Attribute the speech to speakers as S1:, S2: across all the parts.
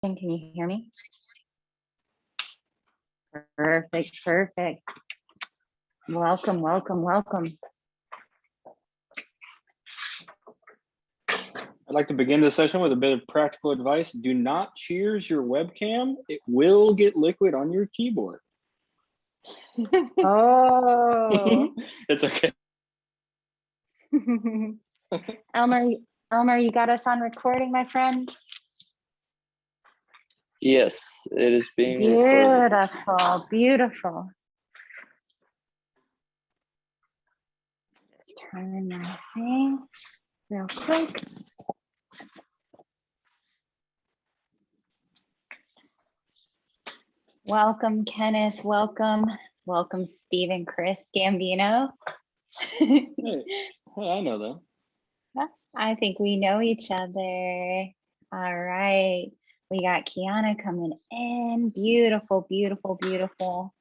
S1: Can you hear me? Perfect, perfect. Welcome, welcome, welcome.
S2: I'd like to begin the session with a bit of practical advice. Do not cheers your webcam. It will get liquid on your keyboard.
S1: Oh.
S2: It's okay.
S1: Elmer, you got us on recording, my friend?
S3: Yes, it is being recorded.
S1: Beautiful, beautiful. Just turn my thing real quick. Welcome, Kenneth. Welcome. Welcome, Steve and Chris Gambino.
S2: Hey, I know that.
S1: I think we know each other. All right. We got Kyanah coming in. Beautiful, beautiful, beautiful.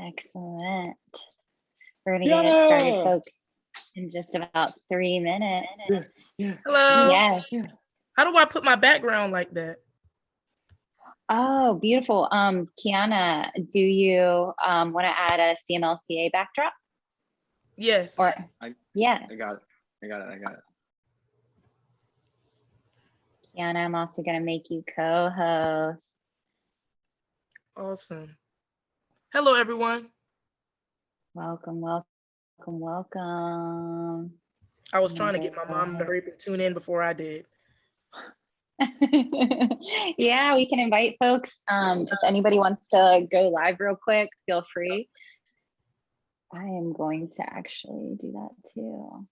S1: Excellent. We're gonna get started, folks, in just about 3 minutes.
S2: Yeah.
S4: Hello.
S1: Yes.
S2: Yeah.
S4: How do I put my background like that?
S1: Oh, beautiful. Kyanah, do you want to add a CMLCA backdrop?
S4: Yes.
S1: Or yes.
S2: I got it.
S1: Kyanah, I'm also gonna make you co-host.
S4: Awesome. Hello, everyone.
S1: Welcome, welcome, welcome.
S4: I was trying to get my mom to hurry up and tune in before I did.
S1: Yeah, we can invite folks. If anybody wants to go live real quick, feel free. I am going to actually do that too.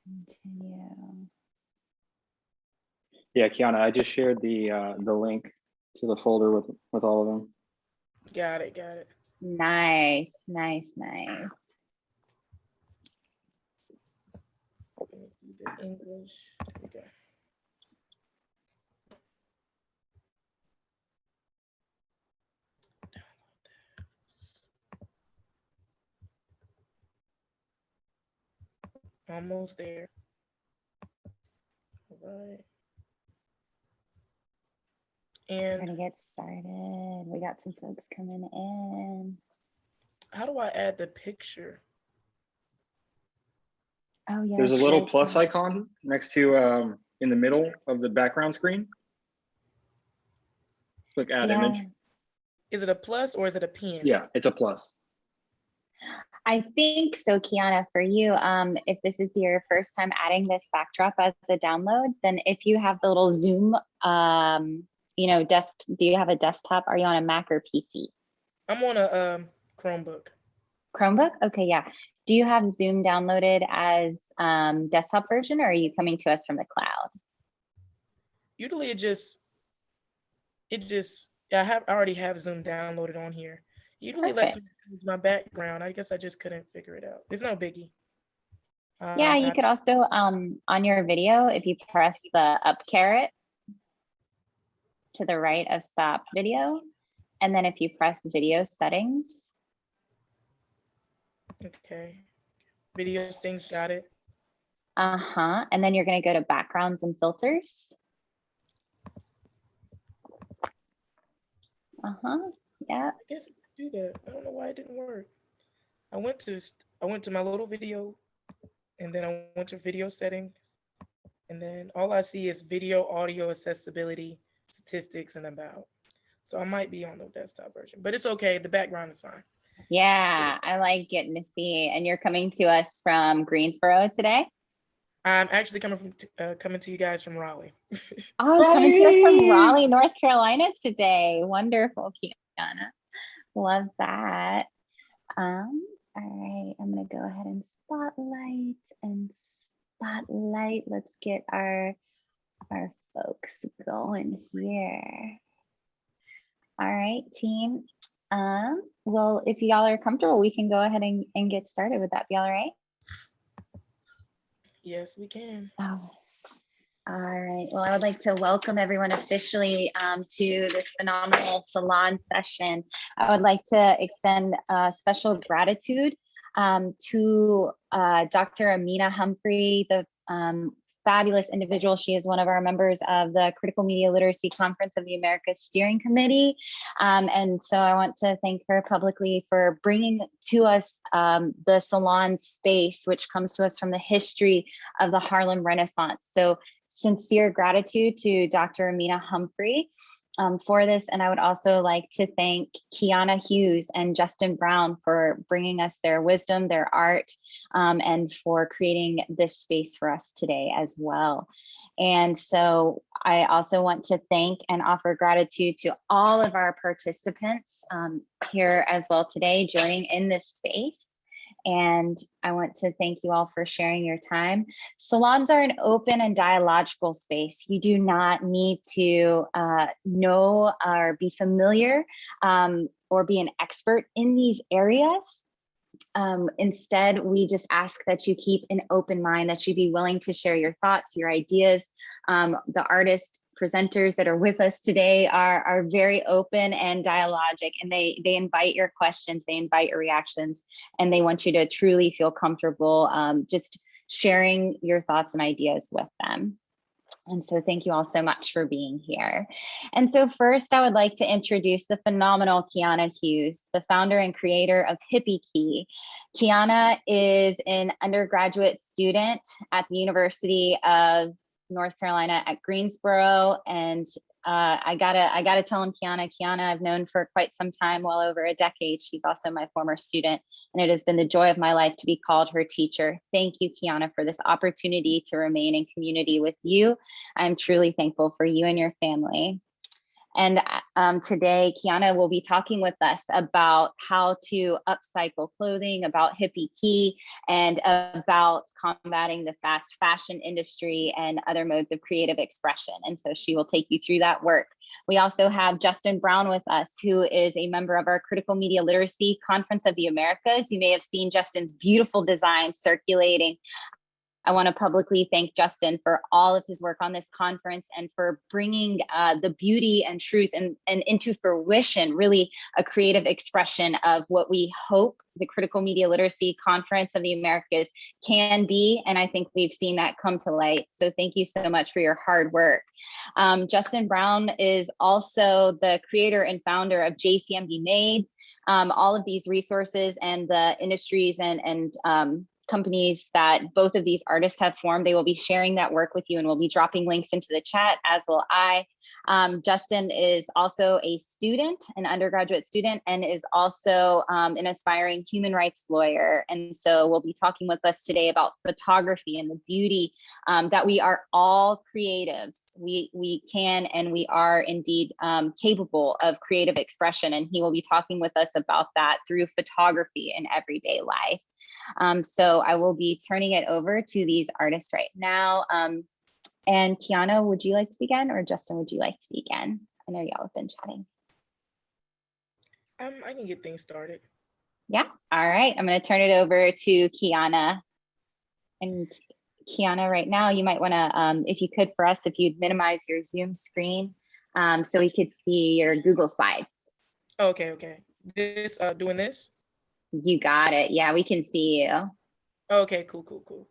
S1: Continue.
S2: Yeah, Kyanah, I just shared the link to the folder with all of them.
S4: Got it.
S1: Nice, nice, nice.
S4: The English. There we go. Almost there. All right.
S1: We're
S4: And
S1: gonna get started. We got some folks coming in.
S4: how do I add the picture?
S1: Oh yeah.
S2: There's a little plus icon next to in the middle of the background screen. Click add image.
S4: Is it a plus or is it a pen?
S2: Yeah, it's a plus.
S1: I think so, Kyanah, for you, if this is your first time adding this backdrop as a download, then if you have the little Zoom, do you have a desktop? Are you on a Mac or PC?
S4: I'm on a Chromebook.
S1: Chromebook? Okay, yeah. Do you have Zoom downloaded as desktop version, or are you coming to us from the cloud?
S4: Usually I already have Zoom downloaded on here. Usually it lets me use my background. I guess I just couldn't figure it out. It's no biggie.
S1: Yeah, you could also, on your video, if you press the up caret to the right of stop video, and then if you press video settings.
S4: Okay. Video settings, got it.
S1: And then you're going to go to backgrounds and filters. Yeah.
S4: I guess I could do that. I don't know why it didn't work. I went to my little video, and then I went to video settings, and then all I see is video, audio, accessibility, statistics, and about. So I might be on the desktop version, but it's okay. The background is fine.
S1: Yeah, I like getting to see. And you're coming to us from Greensboro today?
S4: I'm actually coming to you guys from Raleigh.
S1: Oh, coming to us from Raleigh, North Carolina today. Wonderful, Kyanah. Love that. All right, I'm gonna go ahead and spotlight. Let's get our folks going here. All right, team. Well, if y'all are comfortable, we can go ahead and get started. Would that be all right?
S4: Yes, we can.
S1: Oh, All right. Well, I would like to welcome everyone officially to this phenomenal salon session. I would like to extend special gratitude to Dr. Amina Humphrey, the fabulous individual. She is one of our members of the Critical Media Literacy Conference of the Americas Steering Committee. And so I want to thank her publicly for bringing to us the salon space, which comes to us from the history of the Harlem Renaissance. So sincere gratitude to Dr. Amina Humphrey for this. And I would also like to thank Kyanah Hughes and Justin Brown for bringing us their wisdom, their art, and for creating this space for us today as well. And so I also want to thank and offer gratitude to all of our participants here as well today joining in this space. And I want to thank you all for sharing your time. Salons are an open and dialogical space. You do not need to know or be familiar or be an expert in these areas. Instead, we just ask that you keep an open mind, that you be willing to share your thoughts, your ideas. The artist presenters that are with us today are very open and dialogic, and they invite your questions, they invite your reactions, and they want you to truly feel comfortable just sharing your thoughts and ideas with them. And so thank you all so much for being here. And so first, I would like to introduce the phenomenal Kyanah Hughes, the founder and creator of Hippie Key. Kyanah is an undergraduate student at the University of North Carolina at Greensboro, and I gotta tell him, Kyanah, I've known for quite some time, well over a decade. She's also my former student, and it has been the joy of my life to be called her teacher. Thank you, Kyanah, for this opportunity to remain in community with you. I'm truly thankful for you and your family. And today, Kyanah will be talking with us about how to upcycle clothing, about Hippie Key, and about combating the fast fashion industry and other modes of creative expression. And so she will take you through that work. We also have Justin Brown with us, who is a member of our Critical Media Literacy Conference of the Americas. You may have seen Justin's beautiful designs circulating. I want to publicly thank Justin for all of his work on this conference and for bringing the beauty and truth and into fruition, really a creative expression of what we hope the Critical Media Literacy Conference of the Americas can be. And I think we've seen that come to light. So thank you so much for your hard work. Justin Brown is also the creator and founder of JCMD Made. All of these resources and the industries and companies that both of these artists have formed, they will be sharing that work with you, and we'll be dropping links into the chat, as will I. Justin is also a student, an undergraduate student, and is also an aspiring human rights lawyer. And so we'll be talking with us today about photography and the beauty that we are all creatives. We can and we are indeed capable of creative expression. And he will be talking with us about that through photography in everyday life. So I will be turning it over to these artists right now. And Kyanah, would you like to begin, or Justin, would you like to begin? I know y'all have been chatting.
S4: I can get things started.
S1: Yeah, all right. I'm going to turn it over to Kyanah. And Kyanah, right now, you might want to, if you could for us, if you'd minimize your Zoom screen so we could see your Google Slides.
S4: Okay. This, doing this?
S1: You got it. Yeah, we can see you.
S4: Okay, cool.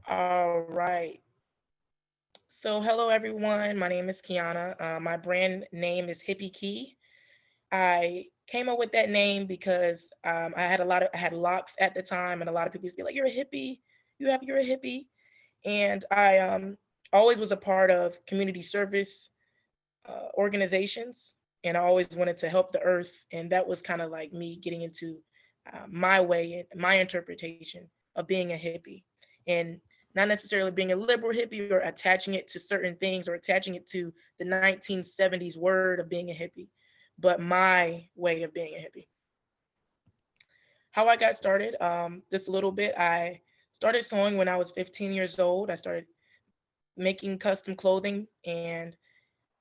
S4: All right. So hello, everyone. My name is Kyanah. My brand name is Hippie Key. I came up with that name because I had locks at the time, and a lot of people used to be like, "You're a hippie. You're a hippie." And I always was a part of community service organizations, and I always wanted to help the earth. And that was kind of like me getting into my way, my interpretation of being a hippie, and not necessarily being a liberal hippie or attaching it to certain things or attaching it to the 1970s word of being a hippie, but my way of being a hippie. How I got started, just a little bit. I started sewing when I was 15 years old. I started making custom clothing, and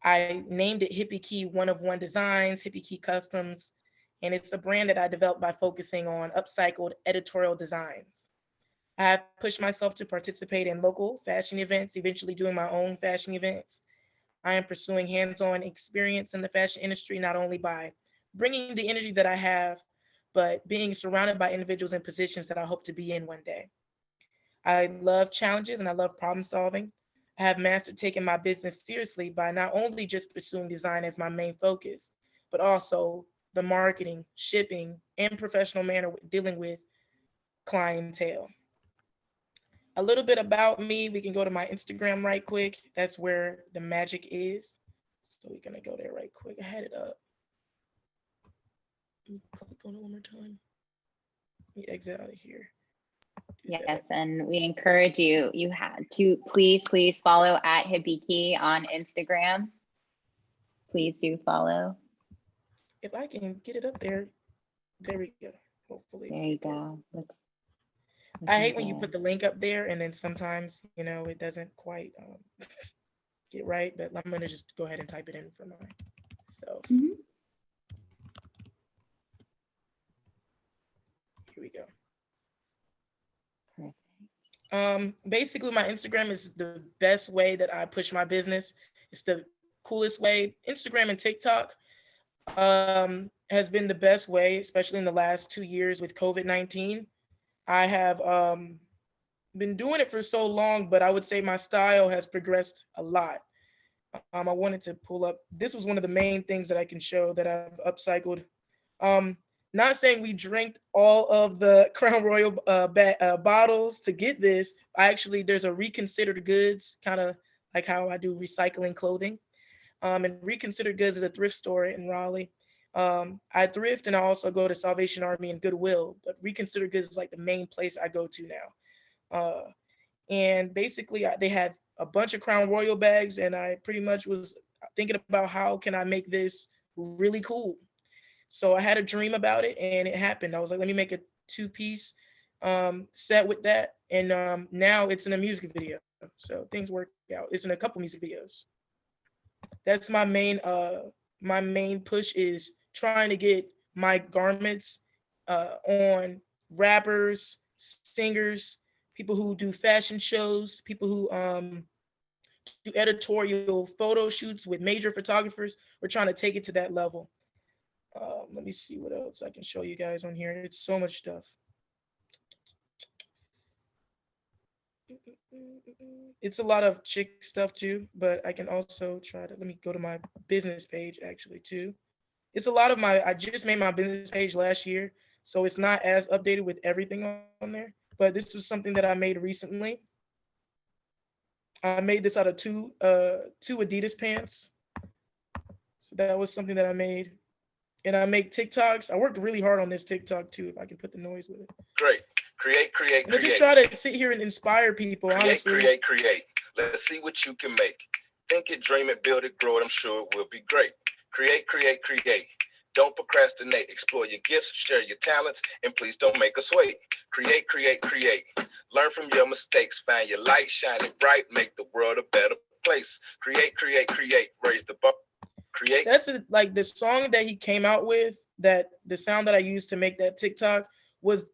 S4: I named it Hippie Key One of One Designs, Hippie Key Customs. And it's a brand that I developed by focusing on upcycled editorial designs. I have pushed myself to participate in local fashion events, eventually doing my own fashion events. I am pursuing hands-on experience in the fashion industry, not only by bringing the energy that I have, but being surrounded by individuals in positions that I hope to be in one day. I love challenges and I love problem solving. I have mastered taking my business seriously by not only just pursuing design as my main focus, but also the marketing, shipping, and professional manner dealing with clientele. A little bit about me, we can go to my Instagram right quick. That's where the magic is. So we're gonna go there right quick. I had it up. Let me click on it one more time. Let me exit out of here.
S1: Yes, and we encourage you, you had to please follow at Hibiki on Instagram. Please do follow.
S4: If I can get it up there, there we go. Hopefully.
S1: There you go.
S4: I hate when you put the link up there and then sometimes, it doesn't quite get right, but I'm gonna just go ahead and type it in for myself. Here we go. Basically my Instagram is the best way that I push my business. It's the coolest way. Instagram and TikTok has been the best way, especially in the last 2 years with COVID-19. I have been doing it for so long, but I would say my style has progressed a lot. I wanted to pull up, this was one of the main things that I can show that I've upcycled. Not saying we drank all of the Crown Royal bottles to get this. There's a Reconsidered Goods, kind of like how I do recycling clothing. And Reconsidered Goods is a thrift store in Raleigh. I thrift and I also go to Salvation Army and Goodwill, but Reconsidered Goods is like the main place I go to now. And basically they had a bunch of Crown Royal bags and I pretty much was thinking about how can I make this really cool. So I had a dream about it and it happened. I was like, let me make a 2-piece set with that. And now it's in a music video. So things work out. It's in a couple music videos. That's my main push is trying to get my garments on rappers, singers, people who do fashion shows, people who do editorial photo shoots with major photographers. We're trying to take it to that level. Let me see what else I can show you guys on here. It's so much stuff. It's a lot of chick stuff too, but I can also let me go to my business page actually too. It's a lot of I just made my business page last year, so it's not as updated with everything on there, but this was something that I made recently. I made this out of two Adidas pants. So that was something that I made. And I make TikToks. I worked really hard on this TikTok too, if I can put the noise with it.
S5: Great. Create.
S4: And I just try to sit here and inspire people, honestly.
S5: Create. Let's see what you can make. Think it, dream it, build it, grow it. I'm sure it will be great. Create. Don't procrastinate. Explore your gifts, share your talents, and please don't make us wait. Create. Learn from your mistakes. Find your light, shine it bright, make the world a better place. Create. Raise the bar. Create.
S4: That's like the song that he came out with, that the sound that I used to make that TikTok was,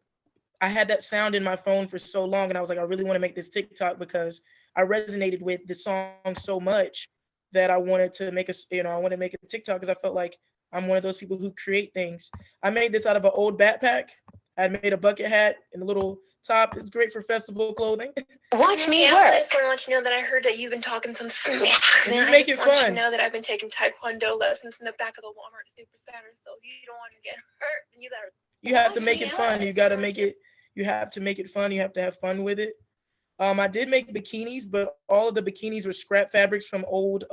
S4: I had that sound in my phone for so long and I was like, I really want to make this TikTok because I resonated with the song so much that I wanted to make a TikTok because I felt like I'm one of those people who create things. I made this out of an old backpack. I made a bucket hat and a little top. It's great for festival clothing.
S6: Watch me work. I just want to let you know that I heard that you've been talking some smack.
S4: You make it fun.
S6: I want you to know that I've been taking Taekwondo lessons in the back of the Walmart Supercenter, so if you don't want to get hurt, then
S4: you have to make it fun. You got to make it. You have to make it fun. You have to have fun with it. I did make bikinis, but all of the bikinis were scrap fabrics from old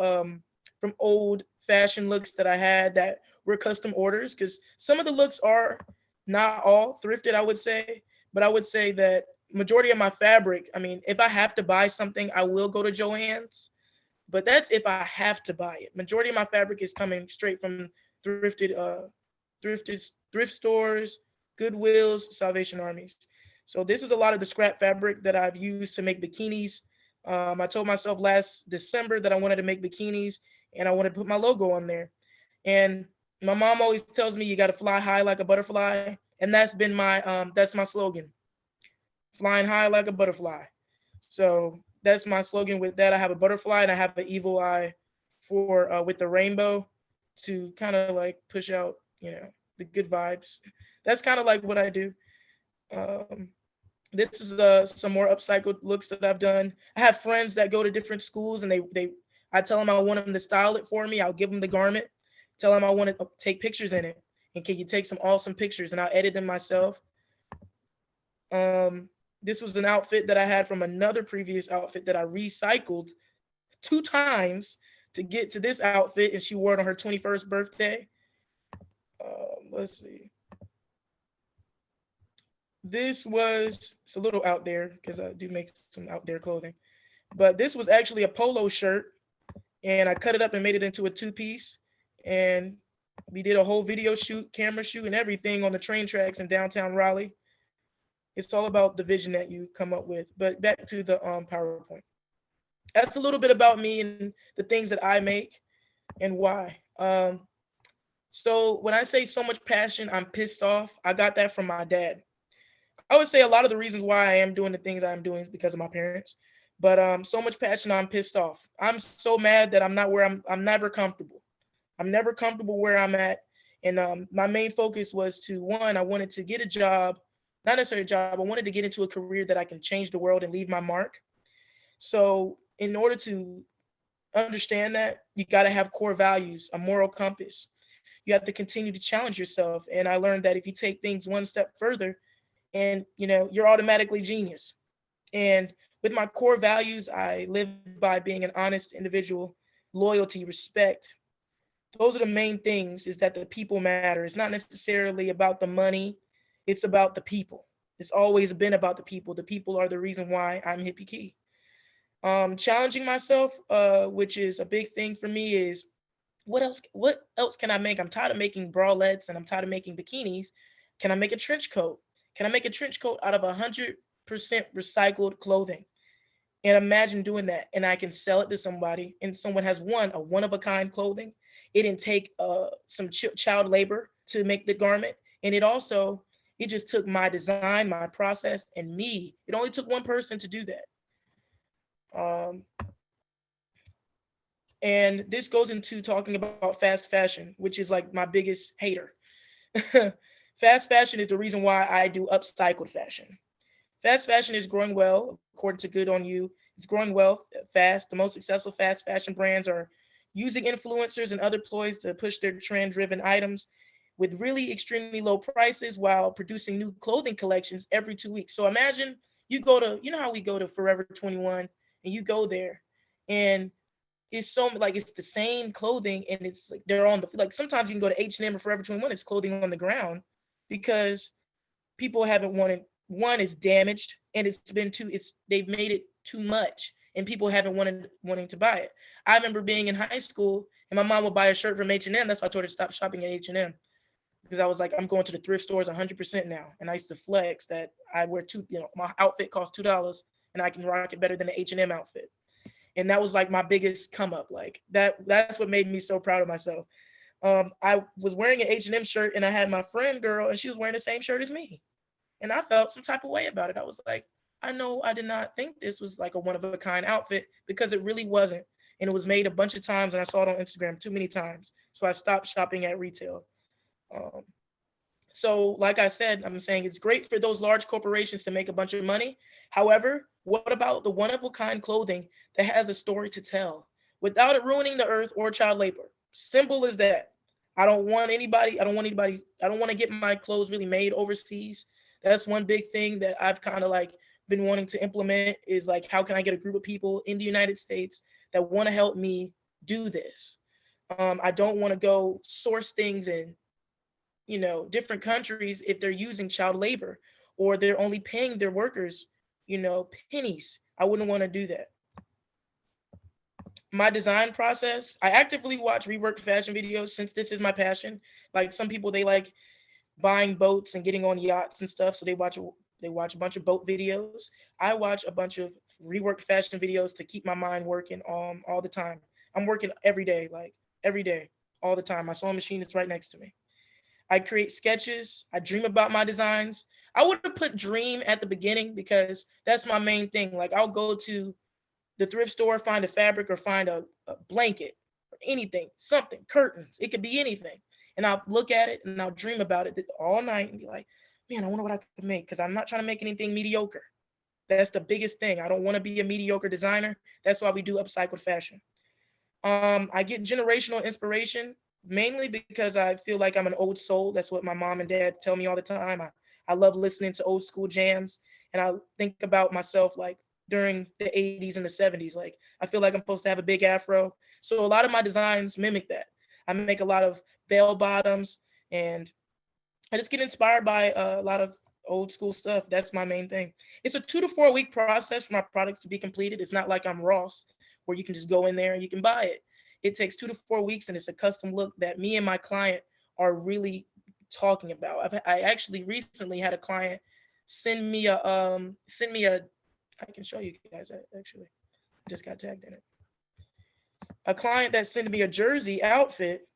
S4: fashion looks that I had that were custom orders. Because some of the looks are not all thrifted, I would say, but I would say that majority of my fabric, I mean, if I have to buy something, I will go to Joann's, but that's if I have to buy it. Majority of my fabric is coming straight from thrift stores, Goodwills, Salvation Armies. So this is a lot of the scrap fabric that I've used to make bikinis. I told myself last December that I wanted to make bikinis and I wanted to put my logo on there. And my mom always tells me you got to fly high like a butterfly. And that's been that's my slogan. flying high like a butterfly. So that's my slogan with that. I have a butterfly and I have an evil eye for with the rainbow to kind of like push out, the good vibes. That's kind of like what I do. This is some more upcycled looks that I've done. I have friends that go to different schools and I tell them I want them to style it for me. I'll give them the garment, tell them I want to take pictures in it. And can you take some awesome pictures? And I'll edit them myself. This was an outfit that I had from another previous outfit that I recycled 2 times to get to this outfit, and she wore it on her 21st birthday. Let's see. It's a little out there because I do make some out there clothing, but this was actually a polo shirt, and I cut it up and made it into a 2-piece, and we did a whole video shoot, camera shoot, and everything on the train tracks in downtown Raleigh. It's all about the vision that you come up with. But back to the PowerPoint. That's a little bit about me and the things that I make and why. So when I say so much passion, I'm pissed off, I got that from my dad. I would say a lot of the reasons why I am doing the things I'm doing is because of my parents. But so much passion, I'm pissed off. I'm so mad that I'm not where I'm never comfortable. I'm never comfortable where I'm at. And my main focus was to, one, I wanted to get a job. Not necessarily a job, I wanted to get into a career that I can change the world and leave my mark. So in order to understand that, you got to have core values, a moral compass. You have to continue to challenge yourself. And I learned that if you take things one step further, and you're automatically genius. And with my core values, I live by being an honest individual, loyalty, respect. Those are the main things, is that the people matter. It's not necessarily about the money. It's about the people. It's always been about the people. The people are the reason why I'm Hippie Key. Challenging myself, which is a big thing for me, is what else can I make? I'm tired of making bralettes and I'm tired of making bikinis. Can I make a trench coat? Can I make a trench coat out of 100% recycled clothing? And imagine doing that, and I can sell it to somebody, and someone has a one-of-a-kind clothing. It didn't take some child labor to make the garment, and it just took my design, my process, and me. It only took one person to do that. And this goes into talking about fast fashion, which is like my biggest hater. Fast fashion is the reason why I do upcycled fashion. Fast fashion is growing well, according to Good On You. It's growing well, fast. The most successful fast fashion brands are using influencers and other ploys to push their trend-driven items with really extremely low prices while producing new clothing collections every 2 weeks. So imagine you go to, how we go to Forever 21 and you go there and it's it's the same clothing and it's like they're on sometimes you can go to H&M or Forever 21, it's clothing on the ground because people haven't wanted, one is damaged and they've made it too much and people haven't wanting to buy it. I remember being in high school and my mom would buy a shirt from H&M. That's why I told her to stop shopping at H&M. Because I was like, I'm going to the thrift stores 100% now. And I used to flex that I wear my outfit costs $2 and I can rock it better than the H&M outfit. And that was like my biggest come up. Like that's what made me so proud of myself. I was wearing an H&M shirt and I had my friend girl and she was wearing the same shirt as me. And I felt some type of way about it. I was like, I know I did not think this was like a one-of-a-kind outfit because it really wasn't. And it was made a bunch of times and I saw it on Instagram too many times. So I stopped shopping at retail. So like I said, I'm saying it's great for those large corporations to make a bunch of money. However, what about the one-of-a-kind clothing that has a story to tell without it ruining the earth or child labor? Simple as that. I don't want to get my clothes really made overseas. That's one big thing that I've kind of like been wanting to implement is like, how can I get a group of people in the United States that want to help me do this? I don't want to go source things in different countries if they're using child labor or they're only paying their workers, pennies. I wouldn't want to do that. My design process, I actively watch reworked fashion videos since this is my passion. Like some people, they like buying boats and getting on yachts and stuff. So they watch a bunch of boat videos. I watch a bunch of reworked fashion videos to keep my mind working all the time. I'm working every day, all the time. My sewing machine is right next to me. I create sketches. I dream about my designs. I would have put dream at the beginning because that's my main thing. Like I'll go to the thrift store, find a fabric or find a blanket or anything, something, curtains. It could be anything. And I'll look at it and I'll dream about it all night and be like, man, I wonder what I could make, because I'm not trying to make anything mediocre. That's the biggest thing. I don't want to be a mediocre designer. That's why we do upcycled fashion. I get generational inspiration mainly because I feel like I'm an old soul. That's what my mom and dad tell me all the time. I love listening to old school jams, and I think about myself like during the 80s and the 70s. Like I feel like I'm supposed to have a big afro. So a lot of my designs mimic that. I make a lot of bell bottoms, and I just get inspired by a lot of old school stuff. That's my main thing. It's a 2 to 4 week process for my products to be completed. It's not like I'm Ross, where you can just go in there and you can buy it. It takes 2 to 4 weeks, and it's a custom look that me and my client are really talking about. I actually recently had a client send me a I can show you guys actually. I just got tagged in it. A client that sent me a jersey outfit,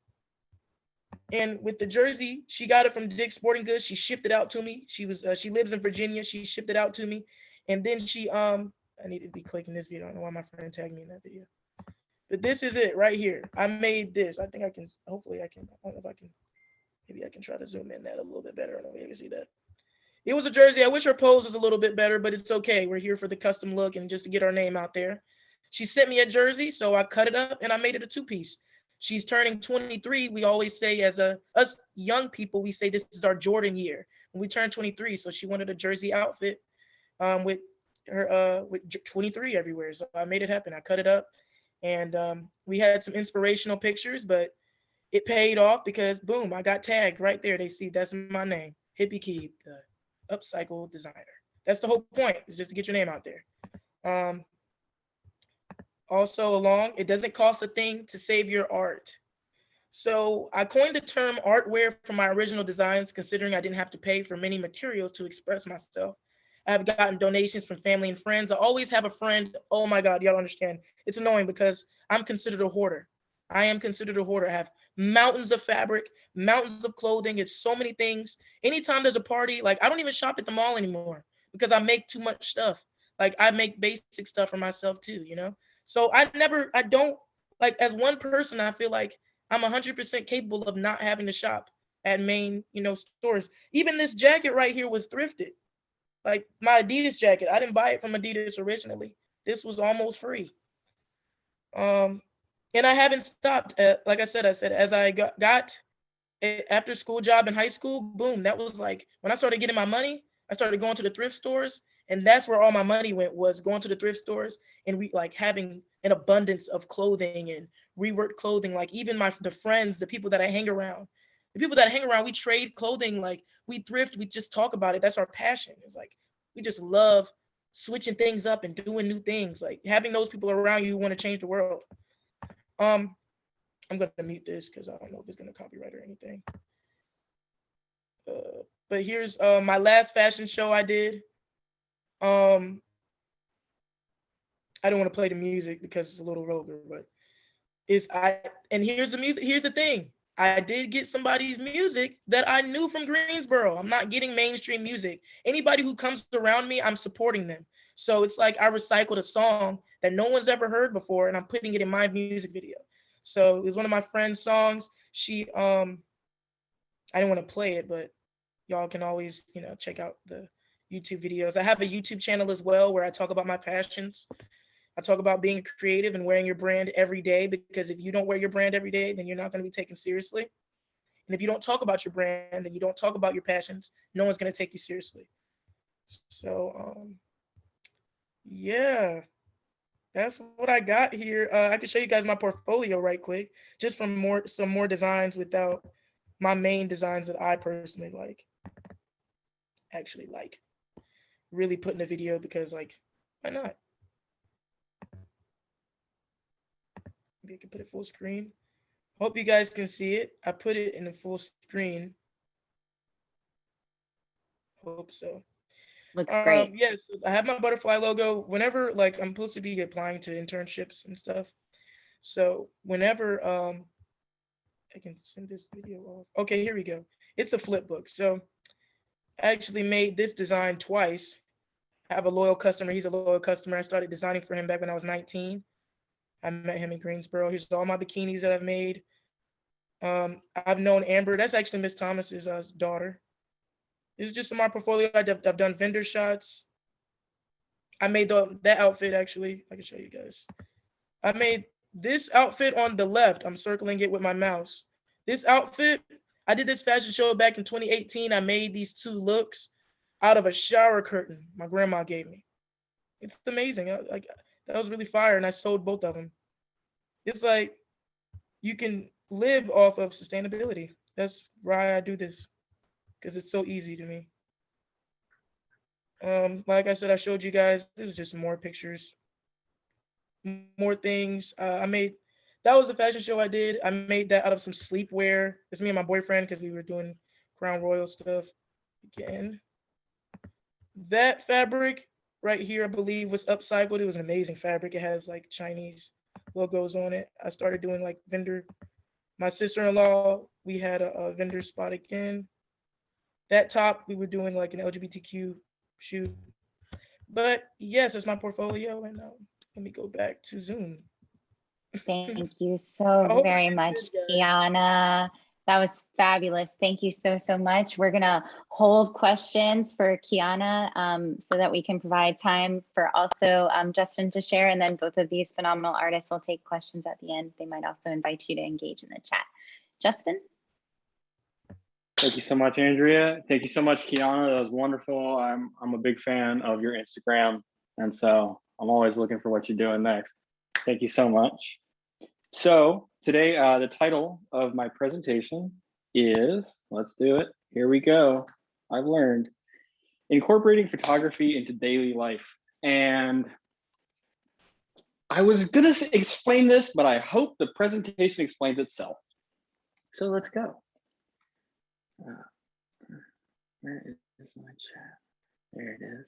S4: and with the jersey, she got it from Dick's Sporting Goods. She shipped it out to me. She lives in Virginia. She shipped it out to me, and then I need to be clicking this video. I don't know why my friend tagged me in that video. But this is it right here. I made this. I think I can, hopefully I can, I don't know if I can, maybe I can try to zoom in that a little bit better. I don't know if you can see that. It was a jersey. I wish her pose was a little bit better, but it's okay. We're here for the custom look and just to get our name out there. She sent me a jersey, so I cut it up and I made it a 2-piece. She's turning 23. We always say us young people, we say this is our Jordan year. When we turn 23, so she wanted a jersey outfit with her with 23 everywhere. So I made it happen. I cut it up, and we had some inspirational pictures, but it paid off because boom, I got tagged right there. They see that's my name, Hippie Key, the upcycle designer. That's the whole point, is just to get your name out there. Also it doesn't cost a thing to save your art. So I coined the term artware for my original designs, considering I didn't have to pay for many materials to express myself. I have gotten donations from family and friends. I always have a friend. Oh my God, y'all understand. It's annoying because I'm considered a hoarder. I am considered a hoarder. I have mountains of fabric, mountains of clothing. It's so many things. Anytime there's a party, like I don't even shop at the mall anymore because I make too much stuff. Like I make basic stuff for myself too, you know? So I don't, like as one person, I feel like I'm 100% capable of not having to shop at main, stores. Even this jacket right here was thrifted. Like my Adidas jacket, I didn't buy it from Adidas originally. This was almost free. And I haven't stopped. Like I said, as I got after school job in high school, boom, that was like when I started getting my money, I started going to the thrift stores, and that's where all my money went, was going to the thrift stores and having an abundance of clothing and reworked clothing. Like even the friends, the people that I hang around, we trade clothing, like we thrift, we just talk about it. That's our passion. It's like, we just love switching things up and doing new things. Like having those people around you who want to change the world. I'm going to mute this because I don't know if it's going to copyright or anything. But here's my last fashion show I did. I don't want to play the music because it's a little vulgar, but here's the music. Here's the thing. I did get somebody's music that I knew from Greensboro. I'm not getting mainstream music. Anybody who comes around me, I'm supporting them. So it's like I recycled a song that no one's ever heard before, and I'm putting it in my music video. So it was one of my friend's songs. She, I didn't want to play it, but y'all can always, check out the YouTube videos. I have a YouTube channel as well where I talk about my passions. I talk about being creative and wearing your brand every day, because if you don't wear your brand every day, then you're not going to be taken seriously. And if you don't talk about your brand and you don't talk about your passions, no one's going to take you seriously. So, yeah, that's what I got here. I can show you guys my portfolio right quick, just from some more designs without my main designs that I personally actually really put in a video, because why not? Maybe I can put it full screen. Hope you guys can see it. I put it in a full screen. Hope so.
S1: Looks great.
S4: Yes, I have my butterfly logo. Whenever I'm supposed to be applying to internships and stuff. So whenever I can send this video off. Okay, here we go. it's a flip book. So I actually made this design twice. I have a loyal customer. He's a loyal customer. I started designing for him back when I was 19. I met him in Greensboro. Here's all my bikinis that I've made. I've known Amber. That's actually Miss Thomas's daughter. This is just my portfolio. I've done vendor shots. I made that outfit, actually. I can show you guys. I made this outfit on the left. I'm circling it with my mouse. This outfit, I did this fashion show back in 2018. I made these two looks out of a shower curtain my grandma gave me. It's amazing. That was really fire, and I sold both of them. It's like you can live off of sustainability. That's why I do this, because it's so easy to me. Like I said, I showed you guys, this is just more pictures, more things. That was a fashion show I did. I made that out of some sleepwear. It's me and my boyfriend, because we were doing Crown Royal stuff. Again, that fabric right here, I believe, was upcycled. It was an amazing fabric. It has like Chinese logos on it. I started doing like vendor. My sister-in-law, we had a vendor spot again. That top, we were doing like an LGBTQ shoot. But yes, it's my portfolio. And let me go back to Zoom.
S1: Thank you so very much, Kyanah. That was fabulous. Thank you so much. We're gonna hold questions for Kyanah so that we can provide time for also Justin to share, and then both of these phenomenal artists will take questions at the end. They might also invite you to engage in the chat. Justin?
S2: Thank you so much, Andrea. Thank you so much, Kyanah. That was wonderful. I'm a big fan of your Instagram, and so I'm always looking for what you're doing next. Thank you so much. So today, the title of my presentation is, let's do it. Here we go. I've learned incorporating photography into daily life. And I was gonna explain this, but I hope the presentation explains itself. So let's go. Where is my chat? There it is.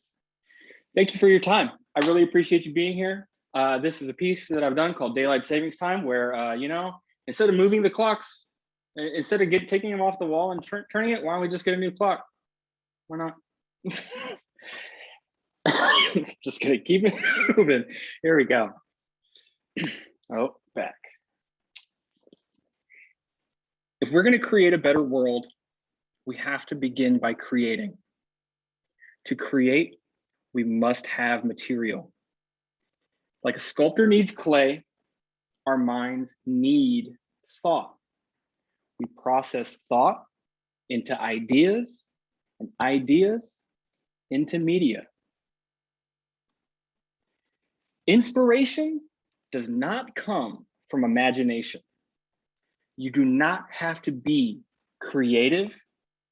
S2: Thank you for your time. I really appreciate you being here. This is a piece that I've done called Daylight Savings Time, where, you know, instead of moving the clocks, instead of taking them off the wall and turning it, why don't we just get a new clock? Why not? Just gonna keep it moving. Here we go. Oh, back. If we're gonna create a better world, we have to begin by creating. To create, we must have material. Like a sculptor needs clay, our minds need thought. We process thought into ideas, and ideas into media. Inspiration does not come from imagination. You do not have to be creative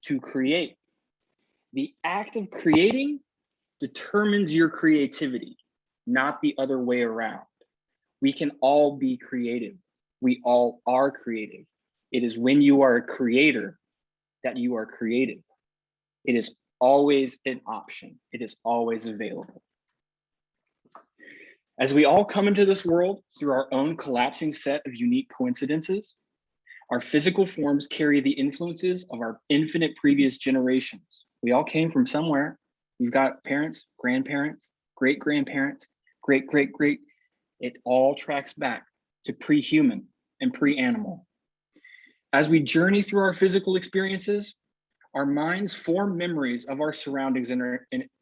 S2: to create. The act of creating determines your creativity, not the other way around. We can all be creative. We all are creative. It is when you are a creator that you are creative. It is always an option. It is always available. As we all come into this world through our own collapsing set of unique coincidences, our physical forms carry the influences of our infinite previous generations. We all came from somewhere. You've got parents, grandparents, great-grandparents, great-great-great. It all tracks back to pre-human and pre-animal. As we journey through our physical experiences, our minds form memories of our surroundings and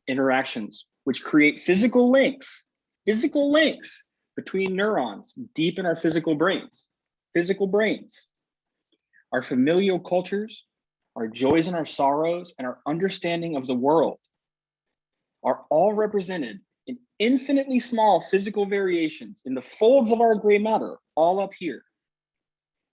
S2: interactions, which create physical links between neurons deep in our physical brains. Our familial cultures, our joys and our sorrows, and our understanding of the world are all represented in infinitely small physical variations in the folds of our gray matter, all up here.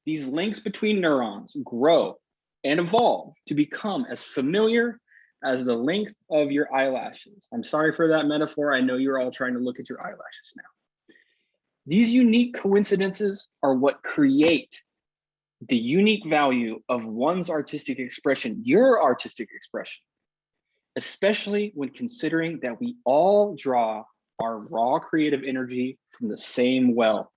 S2: These links between neurons grow and evolve to become as familiar as the length of your eyelashes. I'm sorry for that metaphor. I know you're all trying to look at your eyelashes now. These unique coincidences are what create the unique value of one's artistic expression, your artistic expression, especially when considering that we all draw our raw creative energy from the same well.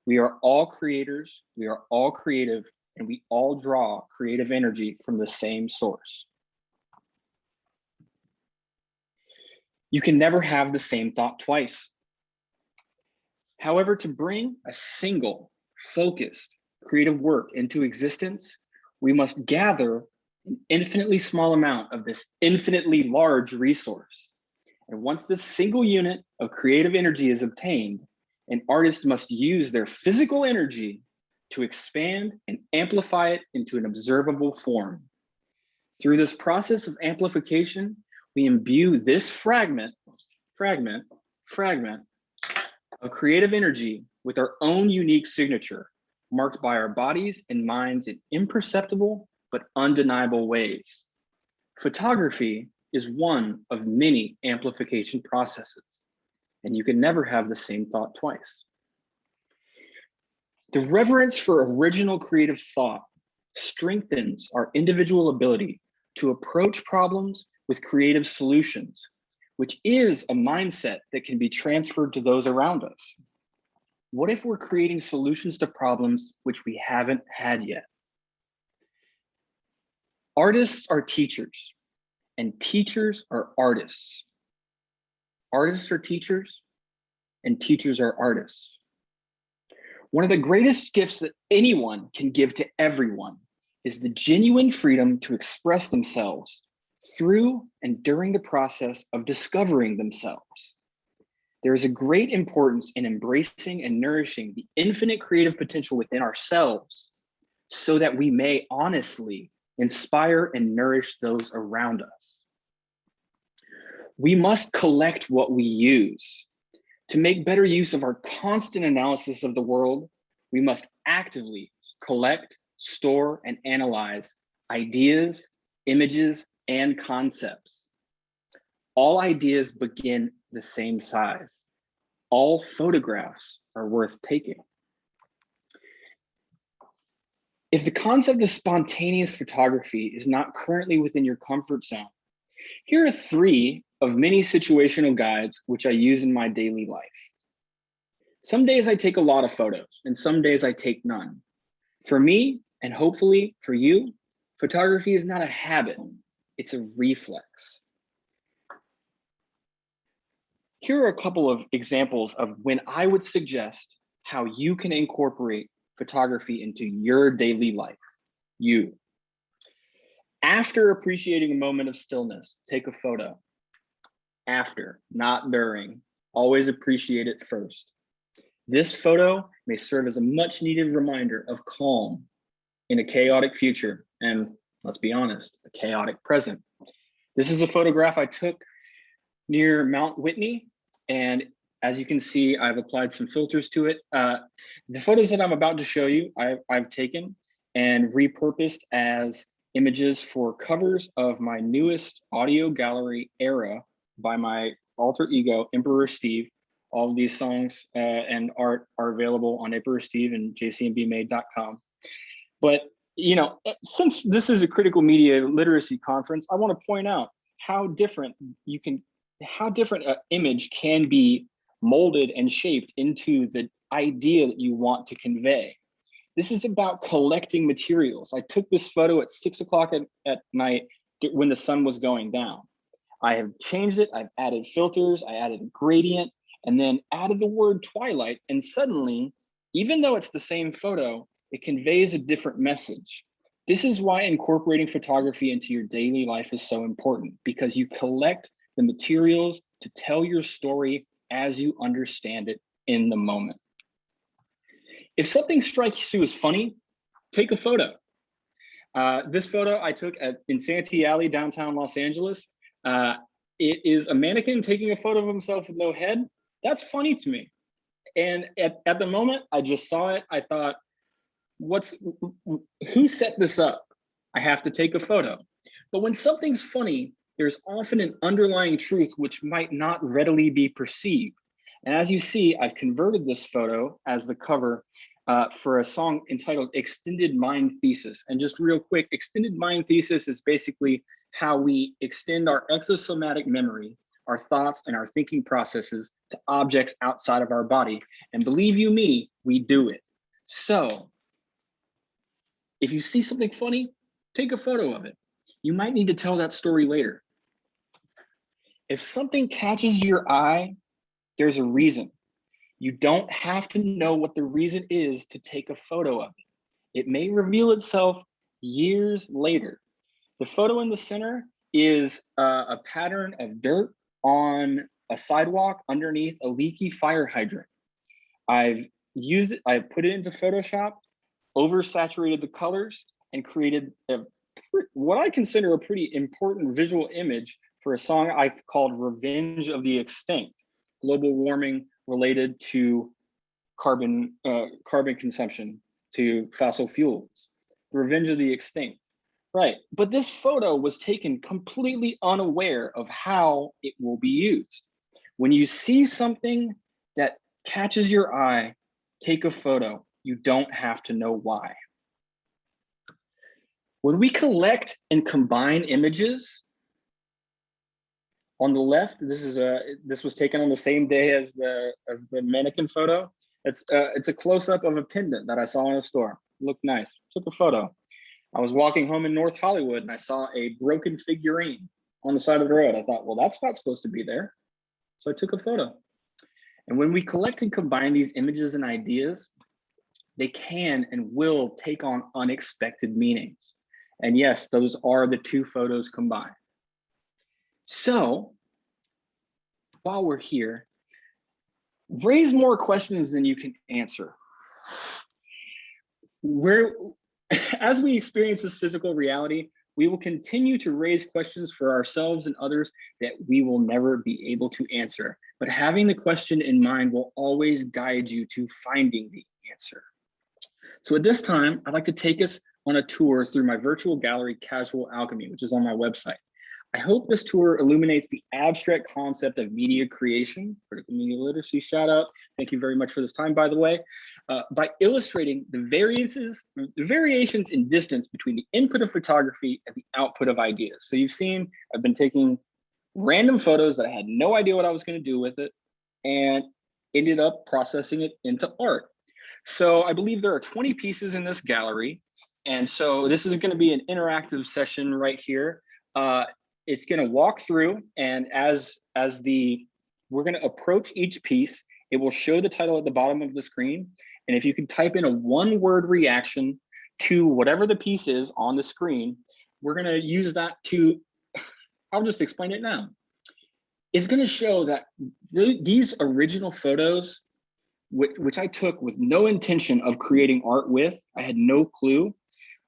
S2: We are all creators, we are all creative, and we all draw creative energy from the same source. You can never have the same thought twice. However, to bring a single, focused, creative work into existence, we must gather an infinitely small amount of this infinitely large resource. And once this single unit of creative energy is obtained, an artist must use their physical energy to expand and amplify it into an observable form. Through this process of amplification, we imbue this fragment of creative energy with our own unique signature, marked by our bodies and minds in imperceptible but undeniable ways. Photography is one of many amplification processes, and you can never have the same thought twice. The reverence for original creative thought strengthens our individual ability to approach problems with creative solutions, which is a mindset that can be transferred to those around us. What if we're creating solutions to problems which we haven't had yet? Artists are teachers, and teachers are artists. Artists are teachers, and teachers are artists. One of the greatest gifts that anyone can give to everyone is the genuine freedom to express themselves through and during the process of discovering themselves. There is a great importance in embracing and nourishing the infinite creative potential within ourselves so that we may honestly inspire and nourish those around us. We must collect what we use. To make better use of our constant analysis of the world, we must actively collect, store, and analyze ideas, images, and concepts. All ideas begin the same size. All photographs are worth taking. If the concept of spontaneous photography is not currently within your comfort zone, here are 3 of many situational guides which I use in my daily life. Some days I take a lot of photos, and some days I take none. For me, and hopefully for you, photography is not a habit, it's a reflex. Here are a couple of examples of when I would suggest how you can incorporate photography into your daily life. You. After appreciating a moment of stillness, take a photo. After, not during. Always appreciate it first. This photo may serve as a much needed reminder of calm in a chaotic future, and let's be honest, a chaotic present. This is a photograph I took near Mount Whitney, and as you can see, I've applied some filters to it. The photos that I'm about to show you, I've taken and repurposed as images for covers of my newest audio gallery, Era, by my alter ego, Emperor Steve. All of these songs and art are available on Emperor Steve and jcmbmade.com. But you know, since this is a critical media literacy conference, I want to point out how different an image can be molded and shaped into the idea that you want to convey. This is about collecting materials. I took this photo at 6 o'clock at night when the sun was going down. I have changed it, I've added filters, I added a gradient, and then added the word twilight, and suddenly, even though it's the same photo, it conveys a different message. This is why incorporating photography into your daily life is so important, because you collect the materials to tell your story as you understand it in the moment. If something strikes you as funny, take a photo. This photo I took in Santee Alley, downtown Los Angeles. It is a mannequin taking a photo of himself with no head. That's funny to me. And at the moment, I just saw it. I thought, who set this up? I have to take a photo. But when something's funny, there's often an underlying truth which might not readily be perceived. And as you see, I've converted this photo as the cover for a song entitled Extended Mind Thesis. And just real quick, Extended Mind Thesis is basically how we extend our exosomatic memory, our thoughts and our thinking processes to objects outside of our body. And believe you me, we do it. So If you see something funny, take a photo of it. You might need to tell that story later. If something catches your eye, there's a reason. You don't have to know what the reason is to take a photo of it. It may reveal itself years later. The photo in the center is a pattern of dirt on a sidewalk underneath a leaky fire hydrant. I've put it into Photoshop, oversaturated the colors, and created what I consider a pretty important visual image for a song I've called Revenge of the Extinct, global warming related to carbon consumption, to fossil fuels. Revenge of the Extinct. Right, but this photo was taken completely unaware of how it will be used. When you see something that catches your eye, take a photo. You don't have to know why. When we collect and combine images, on the left, this was taken on the same day as the mannequin photo. It's a close-up of a pendant that I saw in a store. Looked nice. Took a photo. I was walking home in North Hollywood and I saw a broken figurine on the side of the road. I thought, well, that's not supposed to be there. So I took a photo. And when we collect and combine these images and ideas, they can and will take on unexpected meanings. And yes, those are the two photos combined. So while we're here, raise more questions than you can answer. As we experience this physical reality, we will continue to raise questions for ourselves and others that we will never be able to answer. But having the question in mind will always guide you to finding the answer. So at this time, I'd like to take us on a tour through my virtual gallery, Casual Alchemy, which is on my website. I hope this tour illuminates the abstract concept of media creation, critical media literacy, shout out. Thank you very much for this time, by the way, by illustrating the variations in distance between the input of photography and the output of ideas. So you've seen, I've been taking random photos that I had no idea what I was going to do with it and ended up processing it into art. So I believe there are 20 pieces in this gallery. And so this is going to be an interactive session right here. It's going to walk through, and as we're going to approach each piece, it will show the title at the bottom of the screen. And if you can type in a one-word reaction to whatever the piece is on the screen, we're going to use that to, I'll just explain it now. It's going to show that these original photos, which I took with no intention of creating art with, I had no clue.